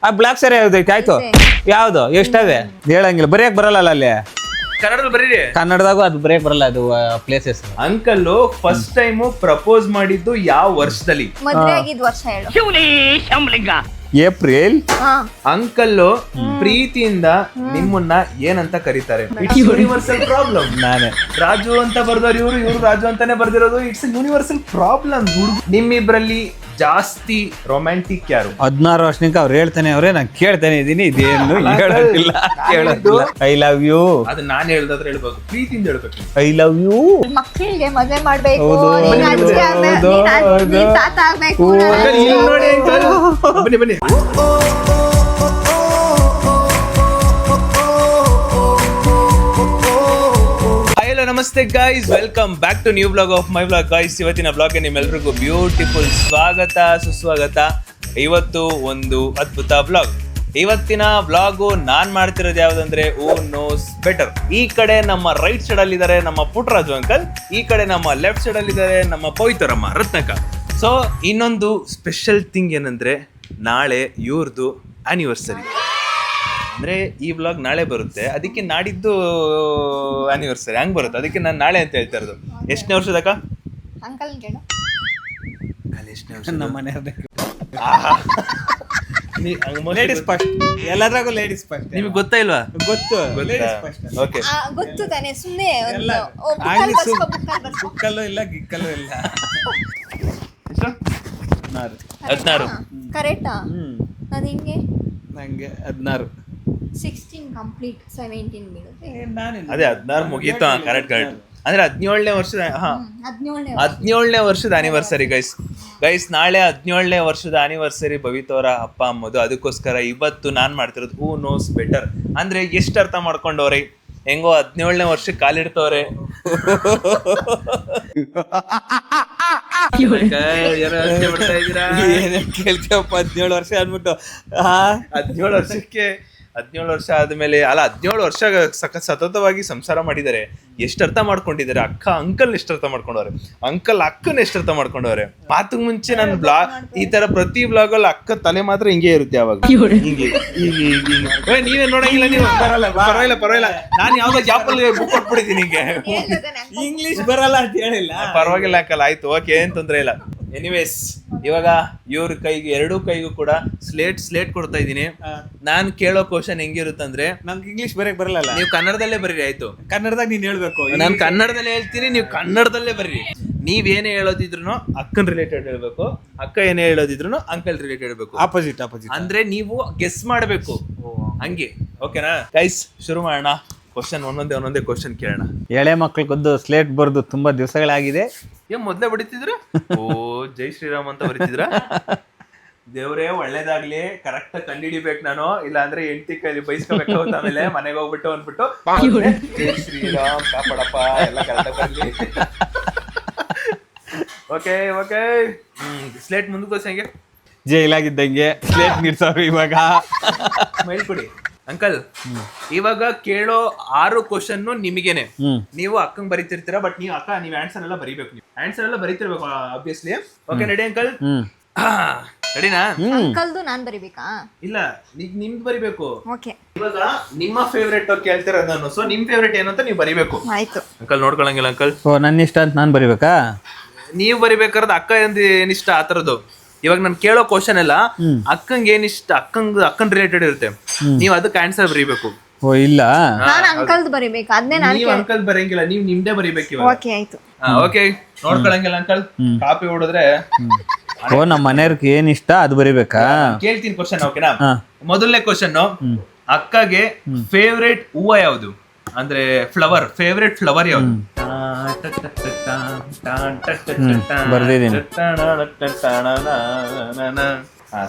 ಆ ಬ್ಲಾಕ್ ಸ್ಯಾರಿ ಯಾವ್ದೈತೆ ಆಯ್ತು ಯಾವ್ದು ಎಷ್ಟವೆ ಹೇಳಂಗಿಲ್ಲ ಬರೆಯಕ್ ಬರಲ್ಲ ಅಲ್ಲಿ ಕನ್ನಡದಲ್ಲಿ ಬರೀರಿ. ಕನ್ನಡದಾಗೂ ಅದು ಬರೆಯಕ್ ಬರಲ್ಲ ಅದು places. Uncle first time propose ಮಾಡಿದ್ದು ಯಾವ ವರ್ಷದಲ್ಲಿ? ಮದ್ವೆ ಆಗಿದ್ ವರ್ಷ ಹೇಳು. ಏಪ್ರಿಲ್. ಅಂಕಲ್ ಪ್ರೀತಿಯಿಂದ ನಿಮ್ಮನ್ನ ಏನಂತ ಕರೀತಾರೆ? It's universal problem. ನಾನೇ ರಾಜು ಅಂತ ಬರ್ದವ್ರು ಇವ್ರು ರಾಜು ಅಂತಾನೆ ಬರ್ದಿರೋದು. It's universal problem. ನಿಮ್ಮಿಬ್ರಲ್ಲಿ ಜಾಸ್ತಿ ರೊಮ್ಯಾಂಟಿಕ್ ಯಾರು? 16 ವರ್ಷನಿಂದ ಅವ್ರು ಹೇಳ್ತಾನೆ ಅವ್ರೆ ನಾನು ಕೇಳ್ತಾನೆ ಇದೀನಿ ಇದೇನು ಹೇಳೋದಿಲ್ಲ ಕೇಳೋದಿಲ್ಲ. ಐ ಲವ್ ಯು ಅದು ನಾನು ಹೇಳ್ದಾದ್ರೆ ಹೇಳ್ಬೇಕು, ಪ್ರೀತಿಯಿಂದ ಹೇಳ್ಬೇಕು. I love you. ಮಕ್ಕಳಿಗೆ ಮದ್ವೆ ಮಾಡ್ಬೇಕು, ಹೌದು, ನೀನ್ ಅಜ್ಜಿ ಆಗ್ಬೇಕು, ನೀನ್ ತಾತ ಆಗ್ಬೇಕು. ನೋಡಿ ಅಂಕಲ್, ಬನ್ನಿ ಬನ್ನಿ. ನಮಸ್ತೆ guys, welcome back to new blog of my blog. Guys, ಇವತ್ತಿನ ಬ್ಲಾಗ್ಗೆ ನಿಮ್ಮೆಲ್ರಿಗೂ ಬ್ಯೂಟಿಫುಲ್ ಸ್ವಾಗತ ಸುಸ್ವಾಗತ. ಇವತ್ತು ಒಂದು ಅದ್ಭುತ ಬ್ಲಾಗ್. ಇವತ್ತಿನ ಬ್ಲಾಗು ನಾನ್ ಮಾಡ್ತಿರೋದು ಯಾವ್ದಂದ್ರೆ ಓ ನೋಸ್ ಬೆಟರ್. ಈ ಕಡೆ ನಮ್ಮ ರೈಟ್ ಸೈಡ್ ಅಲ್ಲಿ ಇದಾರೆ ನಮ್ಮ ಪುಟ್ಟರಾಜು ಅಂಕಲ್, ಈ ಕಡೆ ನಮ್ಮ ಲೆಫ್ಟ್ ಸೈಡ್ ಅಲ್ಲಿ ಇದಾರೆ ನಮ್ಮ ಪವಿತ್ರಮ್ಮ ರತ್ನಕ. ಸೊ ಇನ್ನೊಂದು ಸ್ಪೆಷಲ್ ಥಿಂಗ್ ಏನಂದ್ರೆ ನಾಳೆ ಇವ್ರದ್ದು ಆನಿವರ್ಸರಿ. ಅಂದ್ರೆ ಈ ಬ್ಲಾಗ್ ನಾಳೆ ಬರುತ್ತೆ, ಅದಕ್ಕೆ ನಾಡಿದ್ದು ಆನಿವರ್ಸರಿ ಹಂಗ್ ಬರುತ್ತೆ, ಅದಕ್ಕೆ ನಾನು ನಾಳೆ ಅಂತ ಹೇಳ್ತಾ ಇರೋದು. ಎಷ್ಟನೇ ವರ್ಷದಕ್ಕ? ಅಂಕಲ್ ಕೇಳು. ಎಷ್ಟನೇ ವರ್ಷ? ನಮ್ಮ ಮನೆಯವ್ರನ್ನೇ ಲೇಡೀಸ್ ಫಸ್ಟ್. ಎಲ್ಲದ್ರಾಗೂ ಲೇಡೀಸ್ ಫಸ್ಟ್. ನಿಮ್ಗೆ ಗೊತ್ತಾ ಇಲ್ವಾ? ಗೊತ್ತು. ಓಕೆ, ಗೊತ್ತು ತಾನೆ, ಸುಮ್ಮನೆ ಬುಕ್ಕಲ್ಲೂ ಇಲ್ಲ ಗಿಕ್ಕಲ್ಲೂ ಇಲ್ಲ. 16. ಕರೆಕ್ಟಾ? ಅದು ಹಿಂಗೆ ನಂಗೆ 16. 16 ಕಂಪ್ಲೀಟ್, 17 ಬಿಡುತ್ತೆ. ಅದೇ 16 ಮುಗೀತು. Correct correct. ಅಂದ್ರೆ 17ನೇ ವರ್ಷದ 17ನೇ ವರ್ಷದ ಆನಿವರ್ಸರಿ ಗೈಸ್. ನಾಳೆ 17ನೇ ವರ್ಷದ ಆನಿವರ್ಸರಿ ಭವಿತವರ ಅಪ್ಪ ಅಮ್ಮದು. ಅದಕ್ಕೋಸ್ಕರ ಇವತ್ತು ನಾನ್ ಮಾಡ್ತಿರೋದು ಹೂ ನೋಸ್ ಬೆಟರ್. ಅಂದ್ರೆ ಎಷ್ಟು ಅರ್ಥ ಮಾಡ್ಕೊಂಡವ್ರೆ, ಹೆಂಗೋ 17ನೇ ವರ್ಷಕ್ಕೆ ಕಾಲಿಡ್ತವ್ರೆ. ಕೇಳ್ತೀವಪ್ಪ 17 ವರ್ಷ ಅಂದ್ಬಿಟ್ಟು. 17 ವರ್ಷ ಆದ್ಮೇಲೆ ಅಲ್ಲ, 17 ವರ್ಷ ಸತತವಾಗಿ ಸಂಸಾರ ಮಾಡಿದ್ದಾರೆ. ಎಷ್ಟು ಅರ್ಥ ಮಾಡ್ಕೊಂಡಿದ್ದಾರೆ. ಅಂಕಲ್ ಎಷ್ಟು ಅರ್ಥ ಮಾಡ್ಕೊಂಡವ್ರೆ, ಅಂಕಲ್ ಅಕ್ಕನ ಎಷ್ಟು ಅರ್ಥ ಮಾಡ್ಕೊಂಡವ್ರೆ. ಮಾತು ಮುಂಚೆ ನನ್ನ ಬ್ಲಾಗ್ ಈ ತರ ಪ್ರತಿ ಬ್ಲಾಗ್ ಅಲ್ಲಿ ಅಕ್ಕ ತಲೆ ಮಾತ್ರ ಹಿಂಗೆ ಇರುತ್ತೆ ಯಾವಾಗ ಹಿಂಗೆ. ನೀವೇ ನೋಡಂಗಿಲ್ಲ ನೀವು. ಪರವಾಗಿಲ್ಲ ನಾನು ಯಾವ್ದೋ ಗ್ಯಾಪ್ ಅಲ್ಲಿ ಬುಕ್ ಕೊಟ್ಬಿಟ್ಟಿದ್ದೀನಿ ಹಿಂಗೆ. ಇಂಗ್ಲಿಷ್ ಬರಲ್ಲ ಅಂತ ಹೇಳಿಲ್ಲ. ಪರವಾಗಿಲ್ಲ ಅಂಕಲ್, ಆಯ್ತು, ಓಕೆ, ಏನ್ ತೊಂದ್ರೆ ಇಲ್ಲ. ಎನಿವೇಸ್, ಇವಾಗ ಇವ್ರ ಕೈಗೆ ಎರಡೂ ಕೈಗೂ ಕೂಡ ಸ್ಲೇಟ್ ಕೊಡ್ತಾ ಇದೀನಿ. ನಾನ್ ಕೇಳೋ ಕ್ವಶನ್ ಹೆಂಗಿರುತ್ತಂದ್ರೆ, ನಮ್ಗೆ ಇಂಗ್ಲಿಷ್ ಬರೆಯಕ್ ಬರಲ್ಲ. ನೀವು ಕನ್ನಡದಲ್ಲೇ ಬರೀರಿ, ಆಯ್ತು? ಕನ್ನಡದಾಗ ನೀನ್ ಹೇಳ್ಬೇಕು. ನಾನು ಕನ್ನಡದಲ್ಲೇ ಹೇಳ್ತೀನಿ, ನೀವು ಕನ್ನಡದಲ್ಲೇ ಬರೀರಿ. ನೀವೇನೇ ಹೇಳೋದಿದ್ರು ಅಕ್ಕನ್ ರಿಲೇಟೆಡ್ ಹೇಳ್ಬೇಕು, ಅಕ್ಕ ಏನೇ ಹೇಳೋದಿದ್ರು ಅಂಕಲ್ ರಿಲೇಟೆಡ್ ಹೇಳ್ಬೇಕು. ಆಪೋಸಿಟ್ ಅಂದ್ರೆ ನೀವು ಗೆಸ್ ಮಾಡ್ಬೇಕು ಹಂಗೆ. ಓಕೆನಾ ಗೈಸ್, ಶುರು ಮಾಡೋಣ. ಕ್ವಶನ್ ಒಂದೊಂದೇ ಕ್ವಶನ್ ಕೇಳೋಣ. ಎಳೆ ಮಕ್ಳಿಗೊಂದು ಸ್ಲೇಟ್ ಬರ್ದು ತುಂಬಾ ದಿವಸಗಳಾಗಿದೆ. ಏನ್ ಮೊದ್ಲೇ ಬಡಿತಿದ್ರ? ಓ ಜೈ ಶ್ರೀರಾಮ್ ಅಂತ ಬರೀತಿದ್ರ? ದೇವ್ರೇ ಒಳ್ಳೇದಾಗ್ಲಿ, ಕರೆಕ್ಟ್ ಕಂಡಿಡಿಬೇಕು ನಾನು, ಇಲ್ಲ ಅಂದ್ರೆ ಹೆಂಡತಿ ಕೈಲಿ ಬೈಸ್ಕೋಬೇಕು. ಆಮೇಲೆ ಮನೆಗೆ ಹೋಗ್ಬಿಟ್ಟು ಅಂದ್ಬಿಟ್ಟು ಜೈ ಶ್ರೀರಾಮ್ ಕಾಪಾಡಪ್ಪ ಎಲ್ಲ ಕರೆಕ್ಟ್ ಬರ್ಲಿ. ಓಕೆ ಓಕೆ, ಸ್ಲೇಟ್ ಮುಂದಕ್ಕೆ ಹೆಂಗೆ ಜೈಲಾಗಿದ್ದಂಗೆ ಸ್ಲೇಟ್ ನಿಡ್ಸೋರು ಇವಾಗ. ಮೈಲ್ ಕೊಡಿ ಅಂಕಲ್. ಇವಾಗ ಕೇಳೋ 6 ಕ್ವಶನ್ ನಿಮಗೇನೆ. ನೀವು ಅಕ್ಕಂಗ್ ಬರೀತಿರ್ತೀರಾ, ಬಟ್ ನೀವು ಆನ್ಸರ್ ಎಲ್ಲ ಬರೀಬೇಕು. ನೀವು ಆನ್ಸರ್ ಎಲ್ಲ ಬರೀತಿರ್ಬೇಕು ಆಬ್ವಿಯಸ್ಲಿ. Okay, ready uncle? ರೆಡಿನಾ? ಅಂಕಲ್ದು ನಾನ್ ಬರಿಬೇಕಾ? ಇಲ್ಲ, ನಿಮ್ದು ಬರಿಬೇಕು. ಓಕೆ, ಇವಾಗ ನಿಮ್ಮ ಫೇವ್ರೇಟ್ ಕೇಳ್ತಿರೋದು ನಾನು. ಸೊ ನಿಮ್ ಫೇವ್ರೇಟ್ ಏನು ಅಂತ ನೀವು ಬರೀಬೇಕು. ಆಯ್ತು ಅಂಕಲ್ ನೋಡ್ಕೊಳಂಗಿಲ್ಲ ಅಂಕಲ್. ಓ ನನ್ನ ಇಷ್ಟ ಅಂತ ನಾನು ಬರಿಬೇಕಾ? ನೀವು ಬರಿಬೇಕಾದ್ರೆ ಅಕ್ಕ ಏನಿಷ್ಟ ಆ ತರದ್ದು. ಇವಾಗ ನಾನು ಕೇಳೋ ಕ್ವಶನ್ ಎಲ್ಲ ಅಕ್ಕಂಗೆ ಏನಿಷ್ಟ, ಅಕ್ಕನ್ ರಿಲೇಟೆಡ್ ಇರುತ್ತೆ. ನೀವು ಅದಕ್ಕೆ ಆನ್ಸರ್ ಬರೀಬೇಕು. ಓ ಇಲ್ಲ, ನಾನು ಅಂಕಲ್ದು ಬರಿಬೇಕಾ? ಅದನ್ನೇ ನಾನು ನೀವು ಅಂಕಲ್ ಬರಂಗಿಲ್ಲ, ನೀವು ನಿಮ್ದೇ ಬರೀಬೇಕು ಇವಾಗ. ಓಕೆ ಆಯ್ತು. Okay, ನೋಡ್ಕೊಳಂಗಿಲ್ಲ uncle. ಕಾಪಿ ಹೊಡೆದ್ರೆ ಓ ನಮ್ಮ ಮನೆಯವ್ರಿಗೆ ಏನ್ ಇಷ್ಟ ಅದು ಬರಿಬೇಕಾ? ಕೇಳ್ತೀನಿ ಕ್ವಶನ್. ಓಕೆನಾ? ಮೊದಲನೇ ಕ್ವಶನ್, ಅಕ್ಕಗೆ ಫೇವ್ರೇಟ್ ಹೂವ ಯಾವುದು? ಅಂದ್ರೆ ಫ್ಲವರ್, ಫೇವ್ರೇಟ್ ಫ್ಲವರ್ ಯಾವುದು? ಬರ್ದಿದ್ದೀನಿ.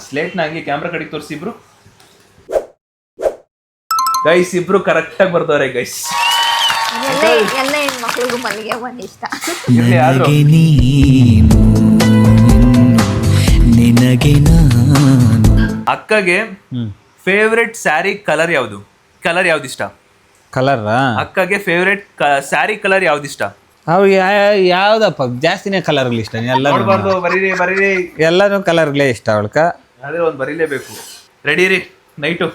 ಸ್ಲೇಟ್ ನಾಗಿ ಕ್ಯಾಮ್ರಾ ಕಡೆಗೆ ತೋರಿಸಿ ಇಬ್ರು. ಗೈಸ್, ಇಬ್ರು ಕರೆಕ್ಟ್ ಆಗಿ ಬರ್ದವ್ರೆ ಗೈಸ್. ಎಲ್ಲ ಹೆಣ್ಮಕ್ಳಿಗೂ ಮಲ್ಲಿಗೆ ಹೂವ ಇಷ್ಟ. ಅಕ್ಕಗೆ ಫೇವ್ರೇಟ್ ಸ್ಯಾರಿ ಕಲರ್ ಯಾವುದು? ಕಲರ್ ಯಾವ್ದು ಇಷ್ಟ? ಕಲರ್ ಅಕ್ಕಗೆ ಫೇವ್ರೇಟ್ ಸ್ಯಾರಿ ಕಲರ್ ಯಾವ್ದು ಇಷ್ಟ? ಅವ್ರಿಗೆ ಯಾವ್ದಪ್ಪ ಜಾಸ್ತಿನೇ ಕಲರ್ ಇಷ್ಟ. ನೋಡ್ಬಾರ್ದು, ಬರೀರಿ. ಎಲ್ಲಾನು ಕಲರ್ಗಳೇ ಇಷ್ಟ ಅವಳ್ಕ. ಅದೇ ಒಂದ್ ಬರೀಲೇಬೇಕು. ರೆಡಿ ರೀ ನೈಟು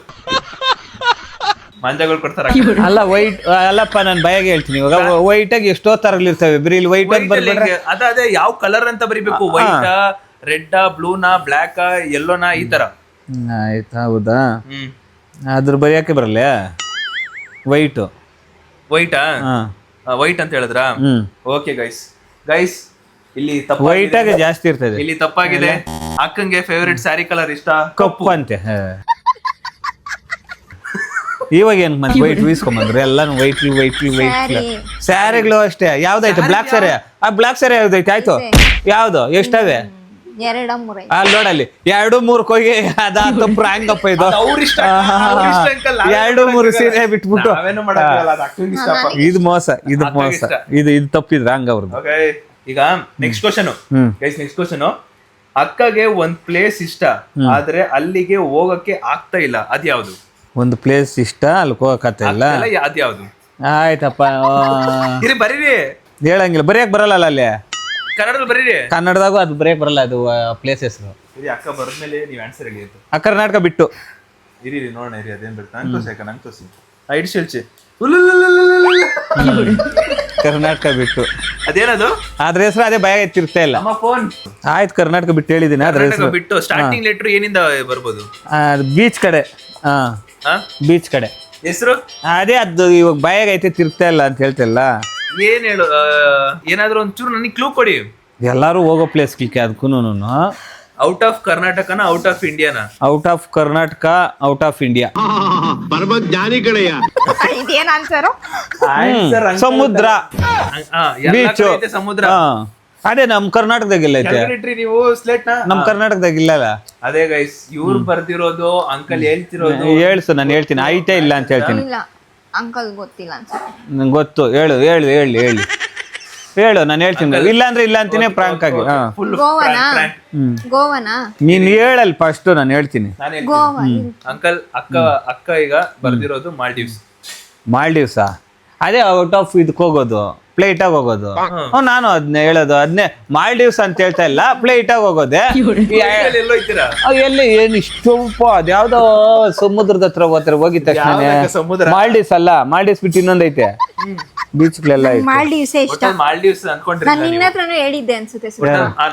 ಮಾಂಜಗಳು ಕೊಡ್ತಾರ ಅಲ್ಲ ವೈಟ್ ಅಲ್ಲಪ್ಪ ನಾನು ಭಯಾಗಿ ಹೇಳ್ತೀನಿ ಇವಾಗ ವೈಟ್ ಆಗಿ ಎಷ್ಟೋ ತರಗಳಿರ್ತವೆ ಬರೀ ಇಲ್ಲಿ ವೈಟ್ ಆಗಿ ಬರ್ಬಿಟ್ರೆ ಅದೇ ಯಾವ ಕಲರ್ ಅಂತ ಬರಿಬೇಕು ವೈಟ್ ರೆಡ್ ಬ್ಲೂನಾ ಬ್ಲಾಕ್ ಯೆಲ್ಲೋನಾ ಈ ತರ ಆಯ್ತು ಹೌದಾ ಅದ್ರ ಬರೆಯಕ್ಕೆ ಬರಲ್ಲ ವೈಟು ವೈಟಾ ವೈಟ್ ಅಂತ ಹೇಳಿದ್ರಾ ಓಕೆ ಗೈಸ್ ಇಲ್ಲಿ ವೈಟ್ ಆಗಿ ಜಾಸ್ತಿ ಇರ್ತದೆ ಇಲ್ಲಿ ತಪ್ಪಾಗಿದೆ ಅಕ್ಕಂಗೆ ಫೇವರಿಟ್ ಸ್ಯಾರಿ ಕಲರ್ ಇಷ್ಟ ಕಪ್ಪು ಅಂತೆ ಇವಾಗ ಏನ್ ಮತ್ತೆ ವೈಟ್ ವೀಸ್ಕೊಂಬಂದ್ರೆ ಎಲ್ಲಾನು ವೈಟ್ ಸ್ಯಾರಿಗಳು ಅಷ್ಟೇ ಯಾವ್ದಾಯ್ತು ಬ್ಲಾಕ್ ಸ್ಯಾರಿ ಆ ಬ್ಲಾಕ್ ಸ್ಯಾರಿ ಯಾವ್ದೈತೆ ಆಯ್ತು ಯಾವ್ದು ಎಷ್ಟವೆ 2-3 ಅಲ್ಲಿ ನೋಡಲ್ಲಿ 2-3 ಹೋಗಿ ಅದಾದ ಪ್ರಾಂಗಪ್ಪ ಇದು ಅವ್ರಿಷ್ಟ 2-3 ಸೀರೆ ಬಿಟ್ಬಿಟ್ಟು ನಾವೇನು ಮಾಡಕ್ಕಾಗಲ್ಲ ಅದು ಅಕ್ಕಂಗೆ ಇಷ್ಟ ಇದು ಮೋಸ ಇದು ತಪ್ಪಿದ್ರ ಹಂಗ ಅವ್ರದ್ದು ಓಕೆ ಈಗ next question guys next question ಅಕ್ಕಗೆ ಒಂದ್ ಪ್ಲೇಸ್ ಇಷ್ಟ ಆದ್ರೆ ಅಲ್ಲಿಗೆ ಹೋಗಕ್ಕೆ ಆಗ್ತಾ ಇಲ್ಲ ಅದ್ಯಾವ್ದು ಒಂದು ಪ್ಲೇಸ್ ಇಷ್ಟ ಅಲ್ಲಿ ಹೋಗಕತ್ತ ಇಲ್ಲ ಅದ್ಯಾವ್ದು ಆಯ್ತಪ್ಪ ಇರಿ ಬರೀರಿ ಹೇಳಂಗಿಲ್ಲ ಬರೆಯಕ್ ಬರಲ್ಲ ಅಲ್ಲಿ ಕನ್ನಡದಲ್ಲಿ ಬರೀರಿ ಕನ್ನಡದಾಗೂ ಅದು ಬರೆಯಕ್ ಬರಲ್ಲ ಅದು ಪ್ಲೇಸ್ ಹೆಸರು ಇರಿ ಅಕ್ಕ ಬರದ್ಮೇಲೆ ನೀವ್ ಆನ್ಸರ್ ಹೇಳಿ ಆಯ್ತು ಆ ಕರ್ನಾಟಕ ಬಿಟ್ಟು ಇರಿ ನೋಡೋಣ ಇರಿ ಅದೇನ್ ಬೇಕು ನಂಗೆ ತೋರ್ಸಿ ಅಕ್ಕ ನಂಗೆ ತೋರ್ಸಿ ಐಡ್ ಶಿಲ್ಚಿ ಕರ್ನಾಟಕ ಬಿಟ್ಟು ಅದೇನದು ಅದ್ರ ಹೆಸರು ಅದೇ ಭಯ ತಿರ್ತಾ ಇಲ್ಲ ನಮ್ಮ ಫೋನ್ ಆಯ್ತು ಕರ್ನಾಟಕ ಬಿಟ್ಟು ಹೇಳಿದೀನಿ ಅದ್ರ ಹೆಸರು ಬಿಟ್ಟು ಸ್ಟಾರ್ಟಿಂಗ್ ಲೆಟರ್ ಏನಿಂದ ಬರ್ಬೋದು ಬೀಚ್ ಕಡೆ ಬೀಚ್ ಕಡೆ ಹೆಸರು ಅದೇ ಅದು ಇವಾಗ ಭಯಾಗೈತೆ ತಿರ್ತಾ ಇಲ್ಲ ಅಂತ ಹೇಳ್ತಿಲ್ಲ ಏನ್ ಹೇಳು ಏನಾದ್ರು ಒಂಚೂರು ನನಗೆ ಕ್ಲೂ ಕೊಡಿ ಎಲ್ಲಾರು ಹೋಗೋ ಪ್ಲೇಸ್ ಕ್ಲಿಕ್ಕೆ ಅದಕ್ಕೂ ಔಟ್ ಆಫ್ ಕರ್ನಾಟಕನ ಔಟ್ ಆಫ್ ಇಂಡಿಯಾನ out of Karnataka out of India ಪರಮ ಜ್ಞಾನಿಗಳಯ್ಯ ಇದೇನ್ ಆನ್ಸರು ಸಮುದ್ರ ಬೀಚ್ ಸಮುದ್ರ ಅದೇ ನಮ್ ಕರ್ನಾಟಕದಾಗಿಲ್ಲ ಐತೆ ನೀವು ಸ್ಲೇಟ್ ನಮ್ ಕರ್ನಾಟಕದಾಗಿಲ್ಲ ಅದೇ ಗೈಸ್ ಇವ್ರು ಬರ್ದಿರೋದು ಅಂಕಲ್ ಹೇಳ್ತಿರೋದು ಹೇಳ್ಸು ನಾನು ಹೇಳ್ತೀನಿ ಐತೆ ಇಲ್ಲ ಅಂತ ಹೇಳ್ತೀನಿ ಇಲ್ಲ ಅಂಕಲ್ ಗೊತ್ತಿಲ್ಲ ಅನ್ಸುತ್ತೆ ನಂಗೆ ಗೊತ್ತು ಹೇಳು ಹೇಳು ನಾನು ಹೇಳ್ತೀನಿ ಇಲ್ಲ ಅಂದ್ರೆ ಇಲ್ಲ ಅಂತೀನಿ ಪ್ರಾಂಕ್ ಆಗಿ ಗೋವಾನಾ ನೀನ್ ಹೇಳಲ್ ಫಸ್ಟ್ ನಾನು ಹೇಳ್ತೀನಿ ಗೋವಾ ಅಂಕಲ್ ಅಕ್ಕ ಈಗ ಬರ್ದಿರೋದು ಮಾಲ್ಡೀವ್ಸಾ ಅದೇ ಔಟ್ ಆಫ್ ಇದಕ್ಕೆ ಹೋಗೋದು ಪ್ಲೇಟ್ ಆಗಿ ಹೋಗೋದು ನಾನು ಅದನ್ನೇ ಹೇಳೋದು ಅದನ್ನೇ ಮಾಲ್ಡೀವ್ಸ್ ಅಂತ ಹೇಳ್ತಾ ಇಲ್ಲ ಪ್ಲೇಟ್ ಆಗಿ ಹೋಗೋದೆ ಎಲ್ಲೋಯ್ತೀರಾ ಎಲ್ಲಿ ಏನ್ ಇಷ್ಟಪ್ಪ ಅದ್ಯಾವ್ದೋ ಸಮುದ್ರದ ಹತ್ರ ಹೋಗಿದ ತಕ್ಷಣ ಮಾಲ್ಡೀವ್ಸ್ ಅಲ್ಲ ಮಾಲ್ಡೀವ್ಸ್ ಬಿಟ್ಟು ಇನ್ನೊಂದೈತೆ ಬೀಚ್ಗಳೆಲ್ಲ ಐತೆ ಮಾಲ್ಡೀವ್ಸ್ ಇಷ್ಟ ಮಾಲ್ಡೀವ್ಸ್ ಅನ್ಕೊಂಡ್ರಿ ನಾನು ನಿನ್ನ ಹತ್ರನೂ ಹೇಳಿದ್ದೆ ಅನ್ಸುತ್ತೆ